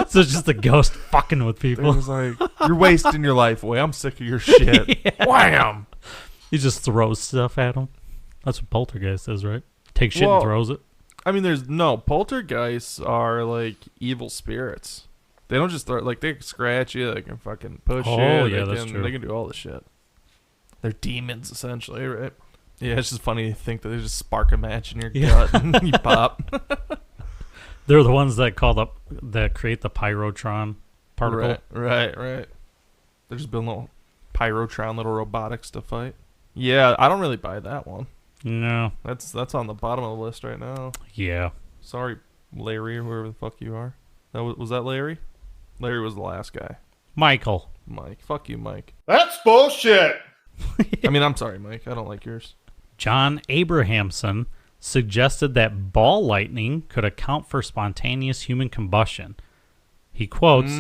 So it's just a ghost fucking with They're people. just like, you're wasting your life away. I'm sick of your shit. Wham! He just throws stuff at him. That's what poltergeist is, right? Takes shit and throws it. I mean, poltergeists are like evil spirits. They don't just throw, like, they can scratch you, they can fucking push you. Yeah, that's true. They can do all the shit. They're demons, essentially, right? Yeah, it's just funny to think that they just spark a match in your gut and you pop. They're the ones that create the pyrotron particle. Right. They're just building little pyrotron, little robotics to fight. Yeah, I don't really buy that one. No. That's on the bottom of the list right now. Yeah. Sorry, Larry, or whoever the fuck you are. Was that Larry? Larry was the last guy. Michael. Mike. Fuck you, Mike. That's bullshit. I mean, I'm sorry, Mike. I don't like yours. John Abrahamson suggested that ball lightning could account for spontaneous human combustion. He quotes,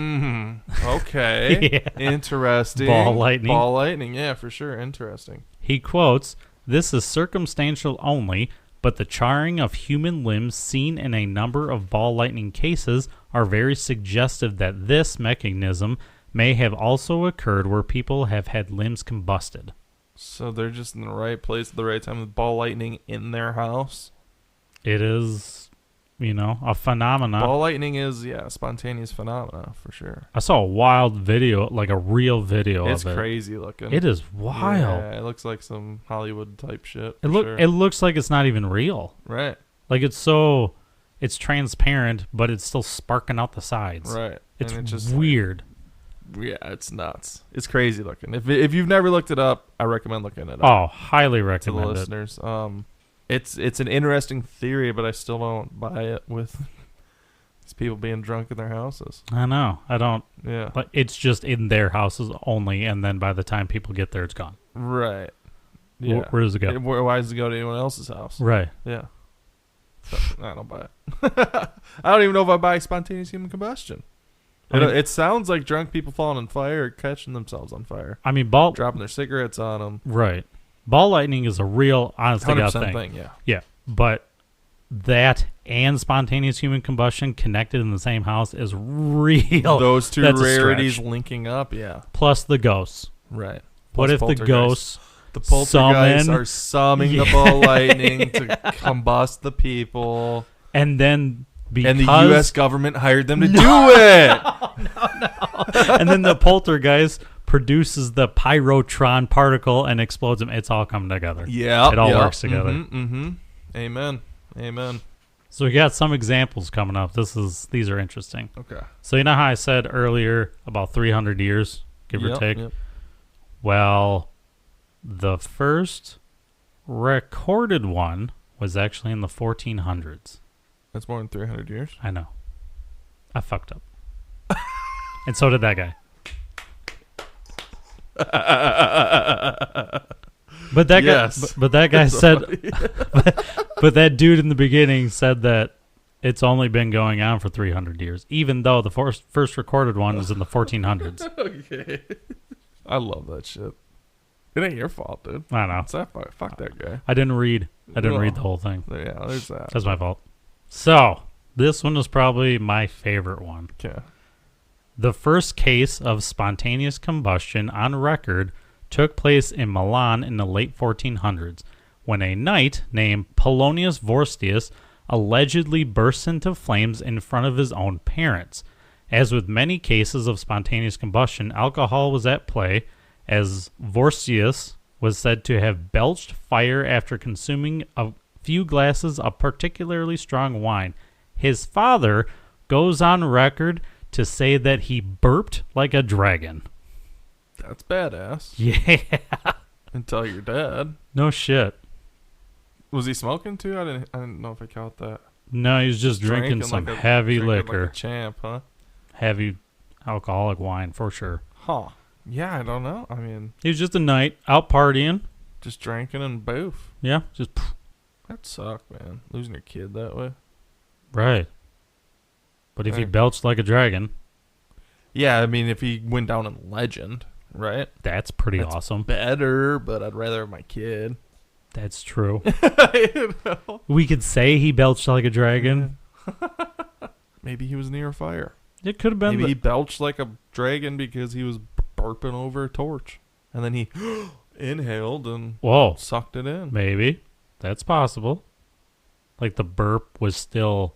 Okay. Yeah. Interesting. Ball lightning. Yeah, for sure. Interesting. He quotes, "This is circumstantial only, but the charring of human limbs seen in a number of ball lightning cases are very suggestive that this mechanism may have also occurred where people have had limbs combusted." So they're just in the right place at the right time with ball lightning in their house? It is a phenomena. Ball lightning is, spontaneous phenomena for sure. I saw a wild video, like a real video It's of it. crazy looking. It is wild. Yeah, it looks like some Hollywood type shit. It looks like it's not even real. Right. Like it's transparent, but it's still sparking out the sides. Right. It's and just weird. Yeah, it's nuts. It's crazy looking. If you've never looked it up, I recommend looking it up. Oh, highly to the recommend it. listeners. It's an interesting theory, but I still don't buy it with these people being drunk in their houses. I know. I don't. Yeah. Like it's just in their houses only, and then by the time people get there, it's gone. Right. Yeah. Where does it go? Why does it go to anyone else's house? Right. Yeah. So, I don't buy it. I don't even know if I buy spontaneous human combustion. It sounds like drunk people falling on fire or catching themselves on fire. I mean, dropping their cigarettes on them. Right. Ball lightning is a real, honest to God thing. Yeah. Yeah. But that and spontaneous human combustion connected in the same house is real. Those two That's rarities linking up, yeah. Plus the ghosts. Right. What if the ghosts... The poltergeists are summoning the ball lightning to combust the people. And then and the U.S. government hired them to do it. No. And then the poltergeist produces the pyrotron particle and explodes them. It's all coming together. Yeah. It all works together. Amen. So we got some examples coming up. These are interesting. Okay. So you know how I said earlier about 300 years, give or take? Yep. Well, the first recorded one was actually in the 1400s. That's more than 300 years. I know. I fucked up. And so did that guy. But that guy, but that guy said, but that dude in the beginning said that it's only been going on for 300 years, even though the first recorded one was in the 1400s. Okay. I love that shit. It ain't your fault, dude. I know. Fuck that guy. I didn't read the whole thing. Yeah, there's that. That's my fault. So, this one is probably my favorite one. Okay. The first case of spontaneous combustion on record took place in Milan in the late 1400s, when a knight named Polonius Vorstius allegedly burst into flames in front of his own parents. As with many cases of spontaneous combustion, alcohol was at play, as Vorstius was said to have belched fire after consuming a few glasses of particularly strong wine. His father goes on record to say that he burped like a dragon. That's badass. Yeah. Until you're dead. No shit. Was he smoking too? I didn't know if I caught that. No, he was just drinking some heavy liquor. Like a champ, huh? Heavy alcoholic wine for sure. Huh. Yeah, I don't know. I mean, he was just a night out partying. Just drinking and boof. Yeah, just. That sucked, man. Losing your kid that way. Right. But if he belched like a dragon. Yeah, I mean, if he went down in legend, right? That's pretty awesome. Better, but I'd rather have my kid. That's true. You know? We could say he belched like a dragon. Maybe he was near fire. It could have been. Maybe he belched like a dragon because he was burping over a torch. And then he inhaled and sucked it in. Maybe. That's possible. Like the burp was still...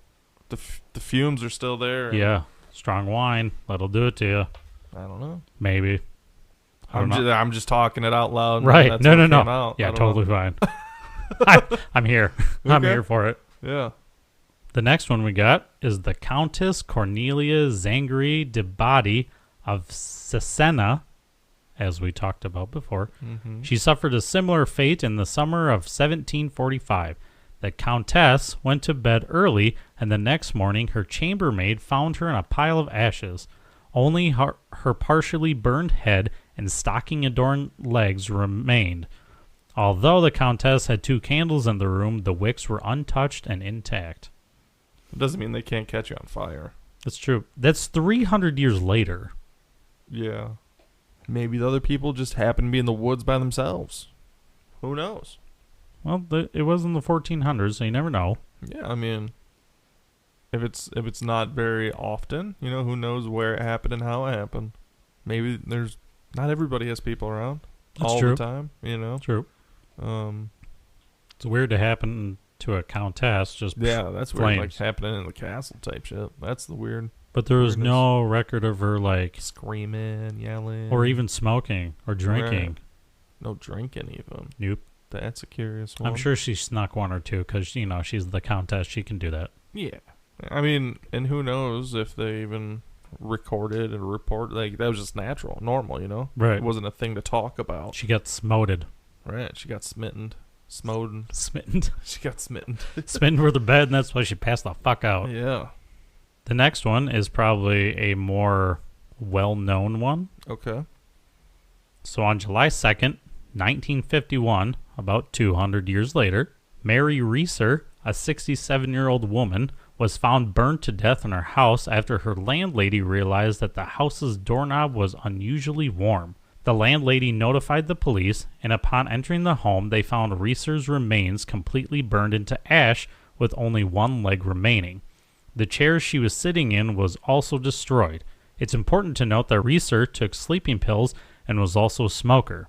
The fumes are still there. Yeah. Strong wine. That'll do it to you. I don't know. Maybe. I'm just talking it out loud. Right. No. Yeah, totally fine. I'm here. Okay. I'm here for it. Yeah. The next one we got is the Countess Cornelia Zangri de Body of Cesena, as we talked about before. Mm-hmm. She suffered a similar fate in the summer of 1745. The Countess went to bed early, and the next morning her chambermaid found her in a pile of ashes. Only her partially burned head and stocking-adorned legs remained. Although the Countess had 2 candles in the room, the wicks were untouched and intact. It doesn't mean they can't catch you on fire. That's true. That's 300 years later. Yeah. Maybe the other people just happened to be in the woods by themselves. Who knows? Well, it was in the 1400s, so you never know. Yeah, I mean, if it's not very often, who knows where it happened and how it happened. Maybe not everybody has people around all the time, True. It's weird to happen to a countess. Just Yeah, that's weird. Like flames. happening in the castle type shit. That's the weird. But there was weirdness. no record of her like Screaming, yelling. or even smoking or drinking. Right. No drinking even. Nope. That's a curious one. I'm sure she snuck one or two because, she's the countess. She can do that. Yeah. I mean, and who knows if they even recorded and reported. Like, that was just natural, normal, Right. It wasn't a thing to talk about. She got smoted. Right. She got smitten. Smoten. Smitten. She got smitten. Smitten with the bed, and that's why she passed the fuck out. Yeah. The next one is probably a more well-known one. Okay. So on July 2nd, 1951, about 200 years later, Mary Reeser, a 67-year-old woman, was found burned to death in her house after her landlady realized that the house's doorknob was unusually warm. The landlady notified the police, and upon entering the home, they found Reeser's remains completely burned into ash with only one leg remaining. The chair she was sitting in was also destroyed. It's important to note that Reeser took sleeping pills and was also a smoker.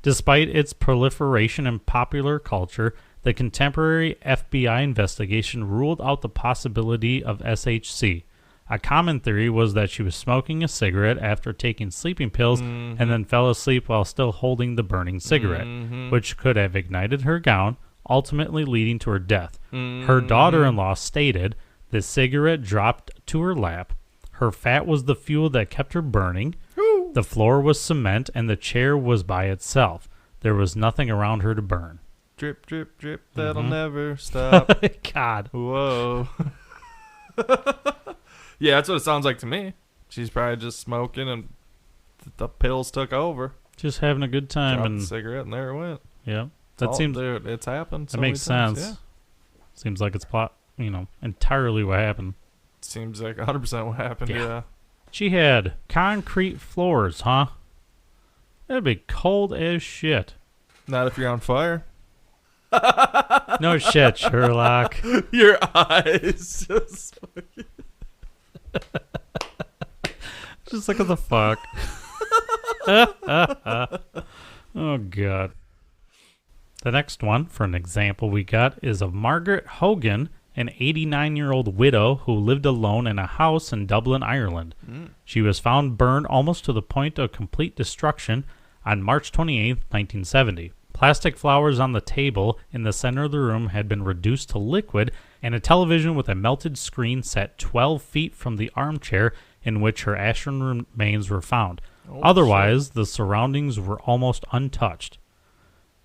Despite its proliferation in popular culture, the contemporary FBI investigation ruled out the possibility of SHC. A common theory was that she was smoking a cigarette after taking sleeping pills and then fell asleep while still holding the burning cigarette, which could have ignited her gown, ultimately leading to her death. Her daughter-in-law stated the cigarette dropped to her lap. Her fat was the fuel that kept her burning. The floor was cement, and the chair was by itself. There was nothing around her to burn. Drip, drip, drip. That'll never stop. God. Whoa. Yeah, that's what it sounds like to me. She's probably just smoking and the pills took over. Just having a good time. Dropped And the cigarette and there it went. yeah, that seems. Dude, it's happened. That makes sense. Yeah. Seems like it's entirely what happened. Seems like 100% what happened. Yeah. She had concrete floors, huh? That'd be cold as shit. Not if you're on fire. No shit, Sherlock. Your eyes just fucking... Just look at the fuck. Oh, God. The next one, for an example we got, is of Margaret Hogan, an 89-year-old widow who lived alone in a house in Dublin, Ireland. She was found burned almost to the point of complete destruction on March 28, 1970. Plastic flowers on the table in the center of the room had been reduced to liquid, and a television with a melted screen sat 12 feet from the armchair in which her ashen remains were found. Otherwise, the surroundings were almost untouched.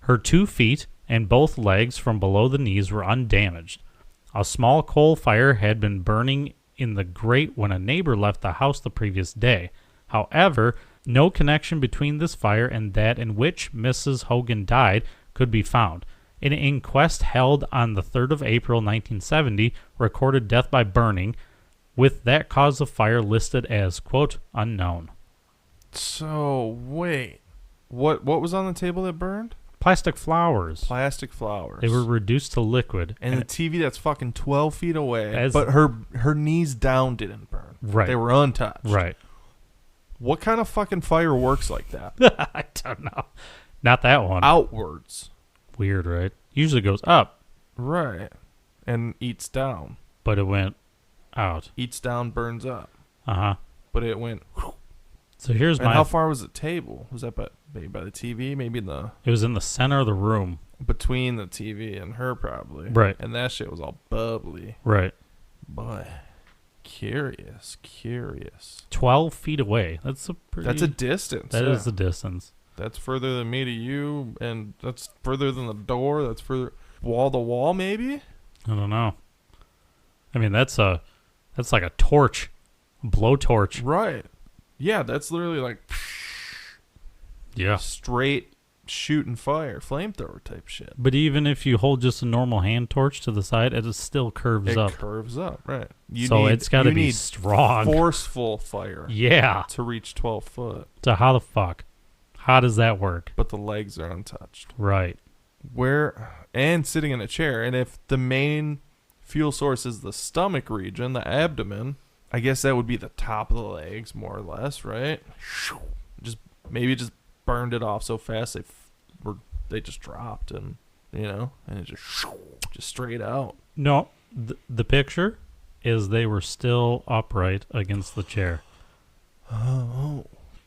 Her 2 feet and both legs from below the knees were undamaged. A small coal fire had been burning in the grate when a neighbor left the house the previous day. However, no connection between this fire and that in which Mrs. Hogan died could be found. An inquest held on the 3rd of April 1970 recorded death by burning, with that cause of fire listed as, quote, unknown. So, wait. What was on the table that burned? Plastic flowers. Plastic flowers. They were reduced to liquid. And the TV that's fucking 12 feet away, As- but her knees down didn't burn. Right. They were untouched. Right. What kind of fucking fire works like that? I don't know. Not that one. Outwards. Weird, right? Usually goes up, Right. And eats down. but it went out. Eats down, burns up. Uh-huh. But it went... So here's And my... how far was the table? Was that maybe by the TV? Maybe in the... It was in the center of the room. Between the TV and her, probably. Right. And that shit was all bubbly. Right. Boy. Curious. 12 feet away. That's a pretty... That's a distance. That yeah. is the distance. That's further than me to you, and that's further than the door. That's further wall to wall, maybe. I don't know. I mean, that's like a torch, blowtorch. Right. Yeah, that's literally like Yeah. straight shooting fire, flamethrower type shit. But even if you hold just a normal hand torch to the side, it still curves It up. curves up, right? It's got to be strong. Forceful fire. Yeah. To reach 12 foot. So how the fuck? How does that work? But the legs are untouched. Right. And sitting in a chair, and if the main fuel source is the stomach region, the abdomen, I guess that would be the top of the legs, more or less, right? Just burned it off so fast they just dropped, and you know, and it just straight out. No, the picture is they were still upright against the chair. Oh,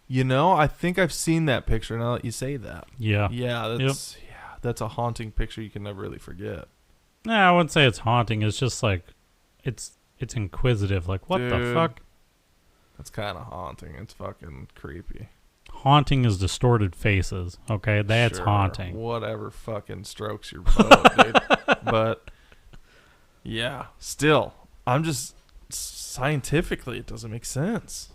you know, I think I've seen that picture now that you say that. Yeah. Yeah, that's a haunting picture you can never really forget. Nah, I wouldn't say it's haunting. It's just like, it's inquisitive. Like, what the Dude. fuck? That's kind of haunting. It's fucking creepy. Haunting is distorted faces. Okay, that's Sure, haunting. Whatever fucking strokes your boat, dude. But yeah, still, I'm just scientifically, it doesn't make sense.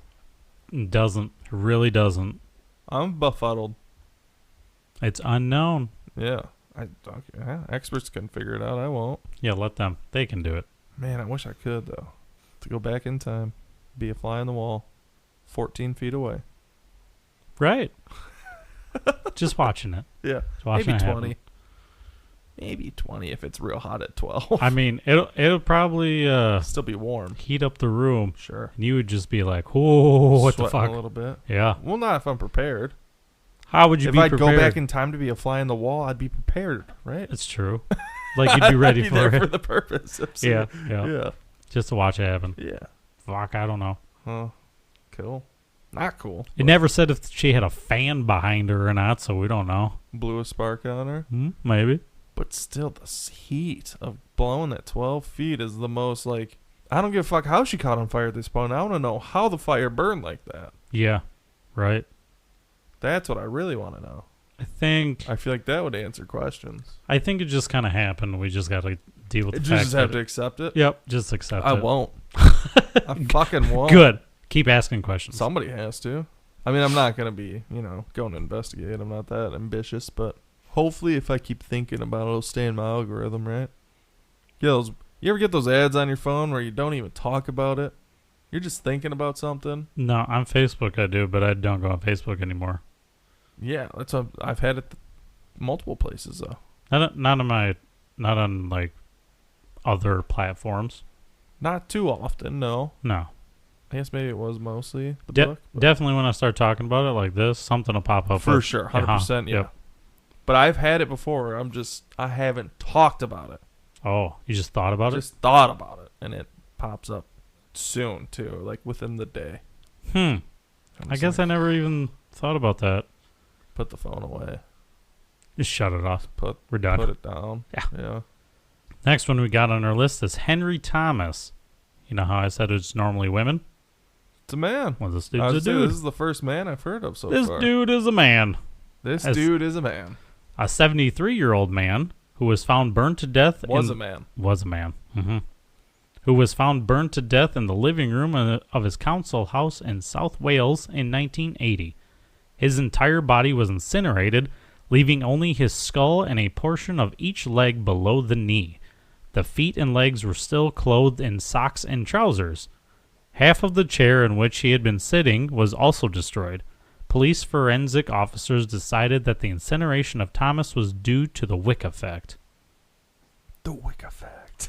It doesn't. It really doesn't. I'm befuddled. It's unknown. Yeah, experts can figure it out. I won't. Yeah, let them. They can do it. Man, I wish I could though. To go back in time, be a fly on the wall, 14 feet away. Right. Just watching it. Yeah, Just watching maybe it 20. happen. Maybe 20 if it's real hot at 12. I mean, it'll probably Still be warm. heat up the room, Sure. and you would just be like, "Whoa, what the Sweating fuck?" a little bit. Yeah. Well, not if I'm prepared. How would you If be I'd prepared? go back in time to be a fly on the wall, I'd be prepared, right? It's true. Like you'd be ready I'd be for there it. for the purpose. Yeah, Absolutely. yeah. Yeah. Just to watch it happen. Yeah. Fuck, I don't know. Huh. Cool. Not cool. It never said if she had a fan behind her or not, so we don't know. Blew a spark on her. Maybe. But still, the heat of blowing that 12 feet is the most, like, I don't give a fuck how she caught on fire at this point. I want to know how the fire burned like that. Yeah. Right. That's what I really want to know. I think I feel like that would answer questions. it just kind of happened. We just got to deal with You the fact just have that to accept it. Yep, just accept I it. won't. I fucking won't. Good. Keep asking questions. Somebody has to. I mean, I'm not going to be, going to investigate. I'm not that ambitious, but hopefully if I keep thinking about it, it'll stay in my algorithm, right? You ever get those ads on your phone where you don't even talk about it? You're just thinking about something? No, on Facebook I do, but I don't go on Facebook anymore. Yeah, I've had it multiple places, though. Not on like other platforms. Not too often, no. No. I guess maybe it was mostly the book. But Definitely when I start talking about it like this, something will pop up. for sure, 100%, yeah. Yep. But I've had it before where I haven't talked about it. Oh, you just thought about Just thought about it, and it pops up soon, too, like within the day. it? I guess I never even thought about that. Put the phone away. Just shut it off. We're done. Put it down. Yeah. Next one we got on our list is Henry Thomas. You know how I said it's normally women? It's a man. Well, this I dude's a was saying, dude. This is the first man I've heard of so This far. dude is a man. This dude is a man. A 73-year-old man who was found burned to death. Was a man. Mm-hmm. Who was found burned to death in the living room of his council house in South Wales in 1980. His entire body was incinerated, leaving only his skull and a portion of each leg below the knee. The feet and legs were still clothed in socks and trousers. Half of the chair in which he had been sitting was also destroyed. Police forensic officers decided that the incineration of Thomas was due to the wick effect. The wick effect.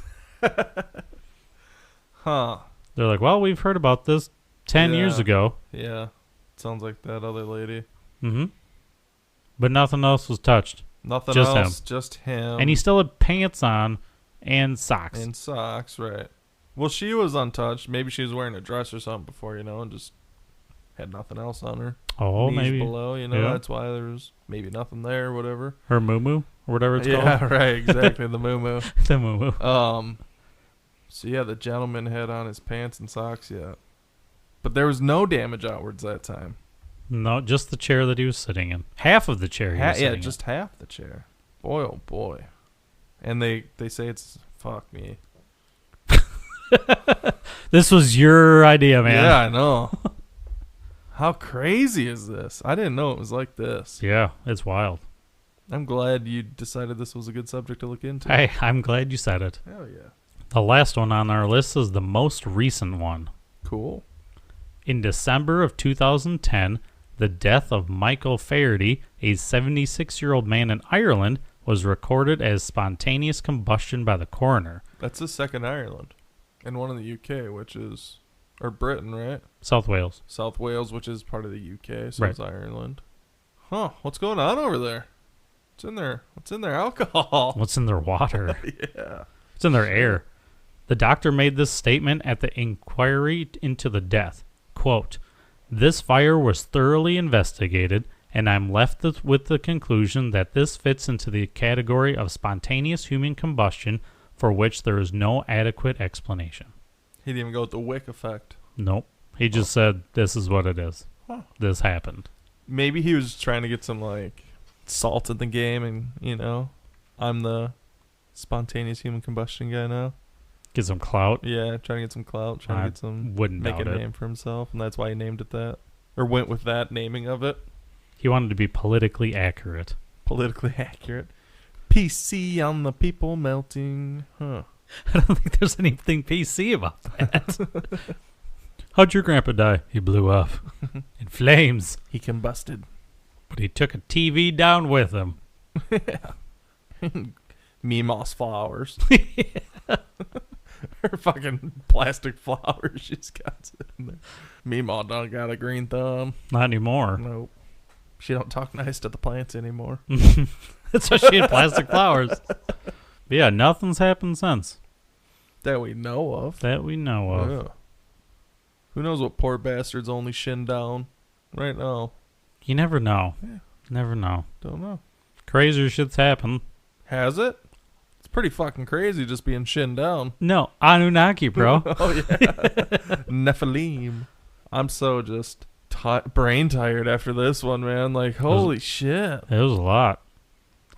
Huh. They're like, well, we've heard about this 10 years ago. Yeah. Sounds like that other lady. Mm-hmm. But nothing else was touched. Nothing Just else. him. Just him. And he still had pants on and socks. And socks, right. Well, she was untouched. Maybe she was wearing a dress or something before, and just had nothing else on her. Oh, Knees maybe. below, Yeah. That's why there was maybe nothing there, whatever. Her moo-moo, or whatever it's Yeah, called. right, exactly, the moo-moo. The moo-moo. So yeah, the gentleman had on his pants and socks, yeah. But there was no damage outwards that time. No, just the chair that he was sitting in. Half of the chair he was sitting in. Just half the chair. Boy, oh boy. And they say it's, fuck me. This was your idea, man. Yeah, I know. How crazy is this? I didn't know it was like this. Yeah, it's wild. I'm glad you decided this was a good subject to look into. Hey, I'm glad you said it. Hell yeah. The last one on our list is the most recent one. Cool. In December of 2010, the death of Michael Faherty, a 76-year-old man in Ireland, was recorded as spontaneous combustion by the coroner. That's the second Ireland. And one in the UK, which is... Or Britain, right? South Wales. South Wales, which is part of the UK, so Right. it's Ireland. Huh, what's going on over there? What's in there? What's in their alcohol? What's in their water? Yeah. What's in their air? The doctor made this statement at the inquiry into the death. Quote, "This fire was thoroughly investigated, and I'm left with the conclusion that this fits into the category of spontaneous human combustion for which there is no adequate explanation." He didn't even go with the wick effect. Nope. He just said, this is what it is. Huh. This happened. Maybe he was trying to get some, like, salt in the game and, you know, I'm the spontaneous human combustion guy now. Get some clout. Yeah, trying to get some clout, trying to get some, wouldn't make a doubt it. name for himself, and that's why he named it that. Or went with that naming of it. He wanted to be politically accurate. Politically accurate. PC on the people melting. Huh. I don't think there's anything PC about that. How'd your grandpa die? He blew up. In flames. He combusted. But he took a TV down with him. Meemaws flowers. Her fucking plastic flowers she's got sitting there. Meemaw done got a green thumb. Not anymore. Nope. She don't talk nice to the plants anymore. That's why she had plastic flowers. But yeah, nothing's happened since. That we know of. That we know of. Yeah. Who knows what poor bastards only shin down right now. You never know. Yeah. Never know. Don't know. Crazier shit's happened. Has it? It's pretty fucking crazy just being shinned down. No, Anunnaki, bro. Oh, yeah. Nephilim. I'm so just brain tired after this one, man. Like, holy shit. It was a lot.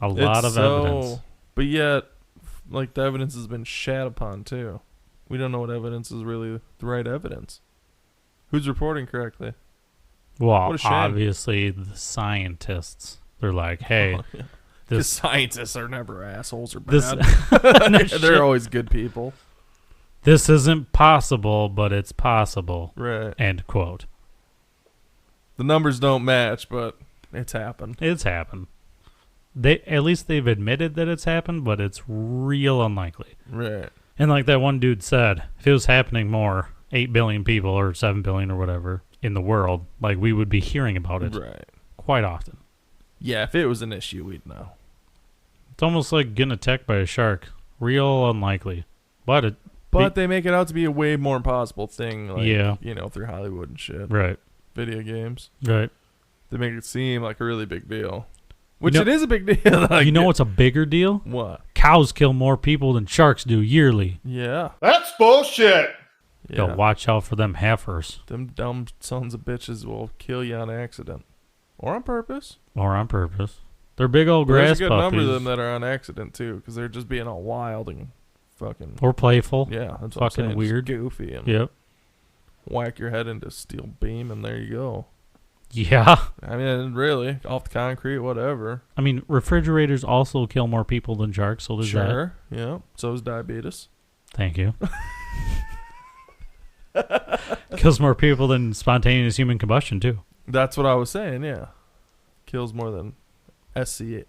A lot of evidence. But yet, like, the evidence has been shat upon, too. We don't know what evidence is really the right evidence. Who's reporting correctly? Well, What a shame. obviously, the scientists. They're like, hey, Oh, yeah. this scientists are never assholes or This- bad. No shit. They're always good people. this isn't possible, but it's possible. Right. End quote. The numbers don't match, but it's happened. It's happened. At least they've admitted that it's happened, but it's real unlikely. Right. And like that one dude said, if it was happening more, 8 billion people or 7 billion or whatever in the world, like we would be hearing about it Right. quite often. Yeah, if it was an issue, we'd know. It's almost like getting attacked by a shark. Real unlikely. But They make it out to be a way more impossible thing. Like, Yeah. You know, through Hollywood and shit. right. Video games. Right. They make it seem like a really big deal. Which know- it is a big deal. Like, You know what's a bigger deal? What? Cows kill more people than sharks do yearly. Yeah. That's bullshit. Go Yeah. watch out for them heifers. Them dumb sons of bitches will kill you on accident. Or on purpose. Or on purpose. They're big old But grass there's a good puppies. number of them that are on accident, too. Because they're just being all wild and fucking... Or playful. Yeah, that's what I'm Fucking saying. Just weird. goofy. And Yep. whack your head into a steel beam and there you go. Yeah. I mean, really. Off the concrete, whatever. I mean, refrigerators also kill more people than sharks, so there's that. Sure. Yeah. So is diabetes. Thank you. Kills more people than spontaneous human combustion, too. That's what I was saying, yeah. Kills more than SHC.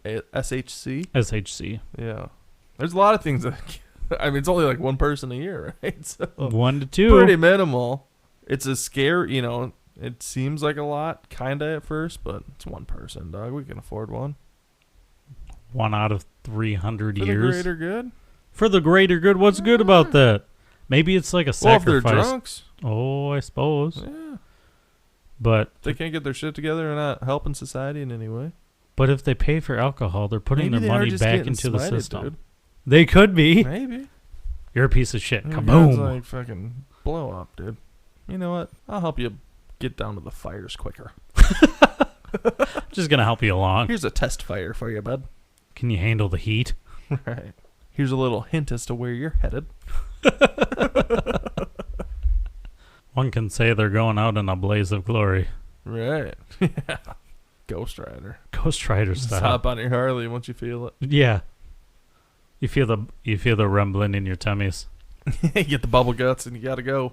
SHC. Yeah. There's a lot of things that... I mean, it's only like one person a year, right? So 1 to 2. pretty minimal. It's a scare, you know... It seems like a lot, kind of at first, but it's one person, dog. We can afford one. 1 out of 300 For the years. greater good. For the greater good. What's good about that? Maybe it's like a Well, if sacrifice. they're drunks. Oh, I suppose. Yeah. But They can't get their shit together and not helping society in any way. if they pay for alcohol, they're putting Maybe they their are money just back getting into the smited, system. dude. They could be. Maybe. You're a piece of shit. Your gun's Kaboom. like fucking blow up, dude. You know what? I'll help you get down to the fires quicker. Just going to help you along. Here's a test fire for you, bud. Can you handle the heat? Right. Here's a little hint as to where you're headed. One can say they're going out in a blaze of glory. Right. Yeah. Ghost Rider. Ghost Rider Just style. hop on your Harley once you feel it. Yeah. You feel the rumbling in your tummies. You get the bubble guts and you gotta go.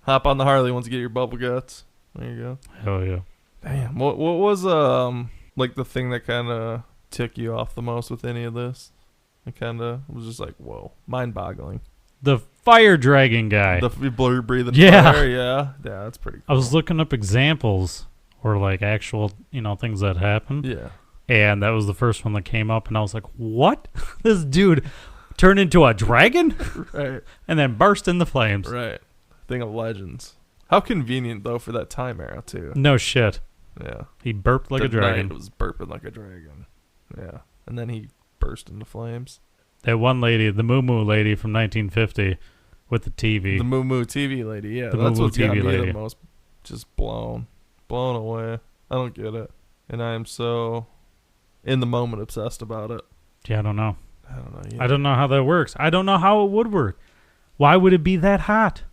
Hop on the Harley once you get your bubble guts. There you go. Hell yeah. Damn. What was like the thing that kind of ticked you off the most with any of this? It kind of was just like, whoa, mind-boggling. The fire dragon guy. The blue breathing Yeah. fire, yeah, that's pretty cool. I was looking up examples or like actual, things that happen. Yeah. And that was the first one that came up, and I was like, what? This dude turned into a dragon? Right. And then burst into flames. Right. Thing of legends. How convenient, though, for that time era, too. No shit. Yeah. He burped like a dragon. It was burping like a dragon. Yeah. And then he burst into flames. That one lady, the Moo Moo lady from 1950 with the TV. The Moo Moo TV lady, yeah. The That's Moo Moo what's got TV me lady. the most just blown away. I don't get it. And I am so in the moment obsessed about it. Yeah, I don't know. I don't know. I don't know how that works. I don't know how it would work. Why would it be that hot?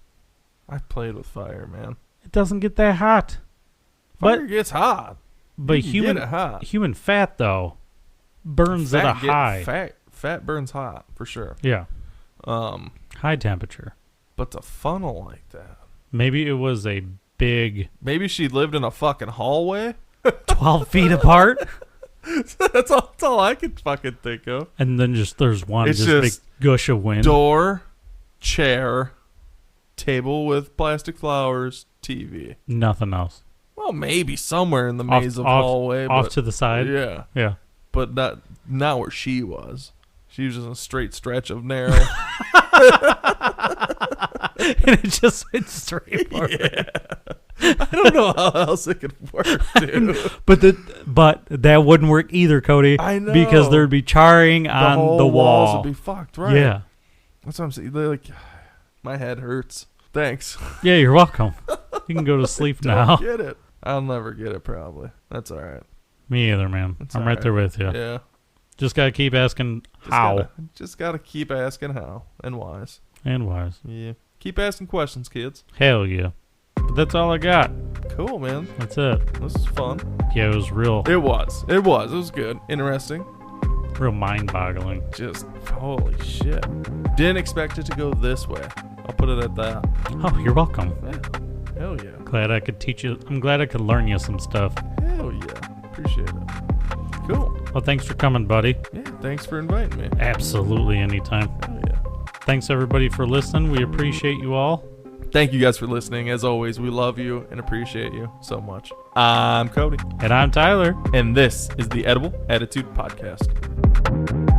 I've played with fire, man. It doesn't get that hot. Fire gets hot. But You can get it hot. human fat, though, burns at a high. Fat burns hot, for sure. Yeah. High temperature. But to funnel like that. Maybe it was a big Maybe she lived in a fucking hallway. 12 feet apart. That's all I could fucking think of. And then there's one It's big just gush of wind. Door, chair, table with plastic flowers, TV. Nothing else. Well, maybe somewhere in the maze of hallway. Off but to the side. Yeah. Yeah. But not where she was. She was just a straight stretch of narrow. And it just went straight forward. Yeah. I don't know how else it could work, dude. But that wouldn't work either, Cody. I know. Because there'd be charring on the walls wall. would be fucked, right? Yeah. That's what I'm saying. They're like, my head hurts. Thanks. Yeah, you're welcome. You can go to sleep now. Don't get it. I'll never get it, probably. That's all right. Me either, man. I'm right there with you. Yeah. Just got to keep asking how. Just gotta keep asking how and whys. And whys. Yeah. Keep asking questions, kids. Hell yeah. But that's all I got. Cool, man. That's it. This is fun. Yeah, it was real. It was good. Interesting. Real mind-boggling. Just, holy shit. Didn't expect it to go this way. I'll put it at that. Oh, you're welcome. Yeah. Hell yeah. Glad I could teach you. I'm glad I could learn you some stuff. Hell yeah. Appreciate it. Cool. Well, thanks for coming, buddy. Yeah, thanks for inviting me. Absolutely, anytime. Hell yeah. Thanks, everybody, for listening. We appreciate you all. Thank you guys for listening. As always, we love you and appreciate you so much. I'm Cody. And I'm Tyler. And this is the Edible Attitude Podcast.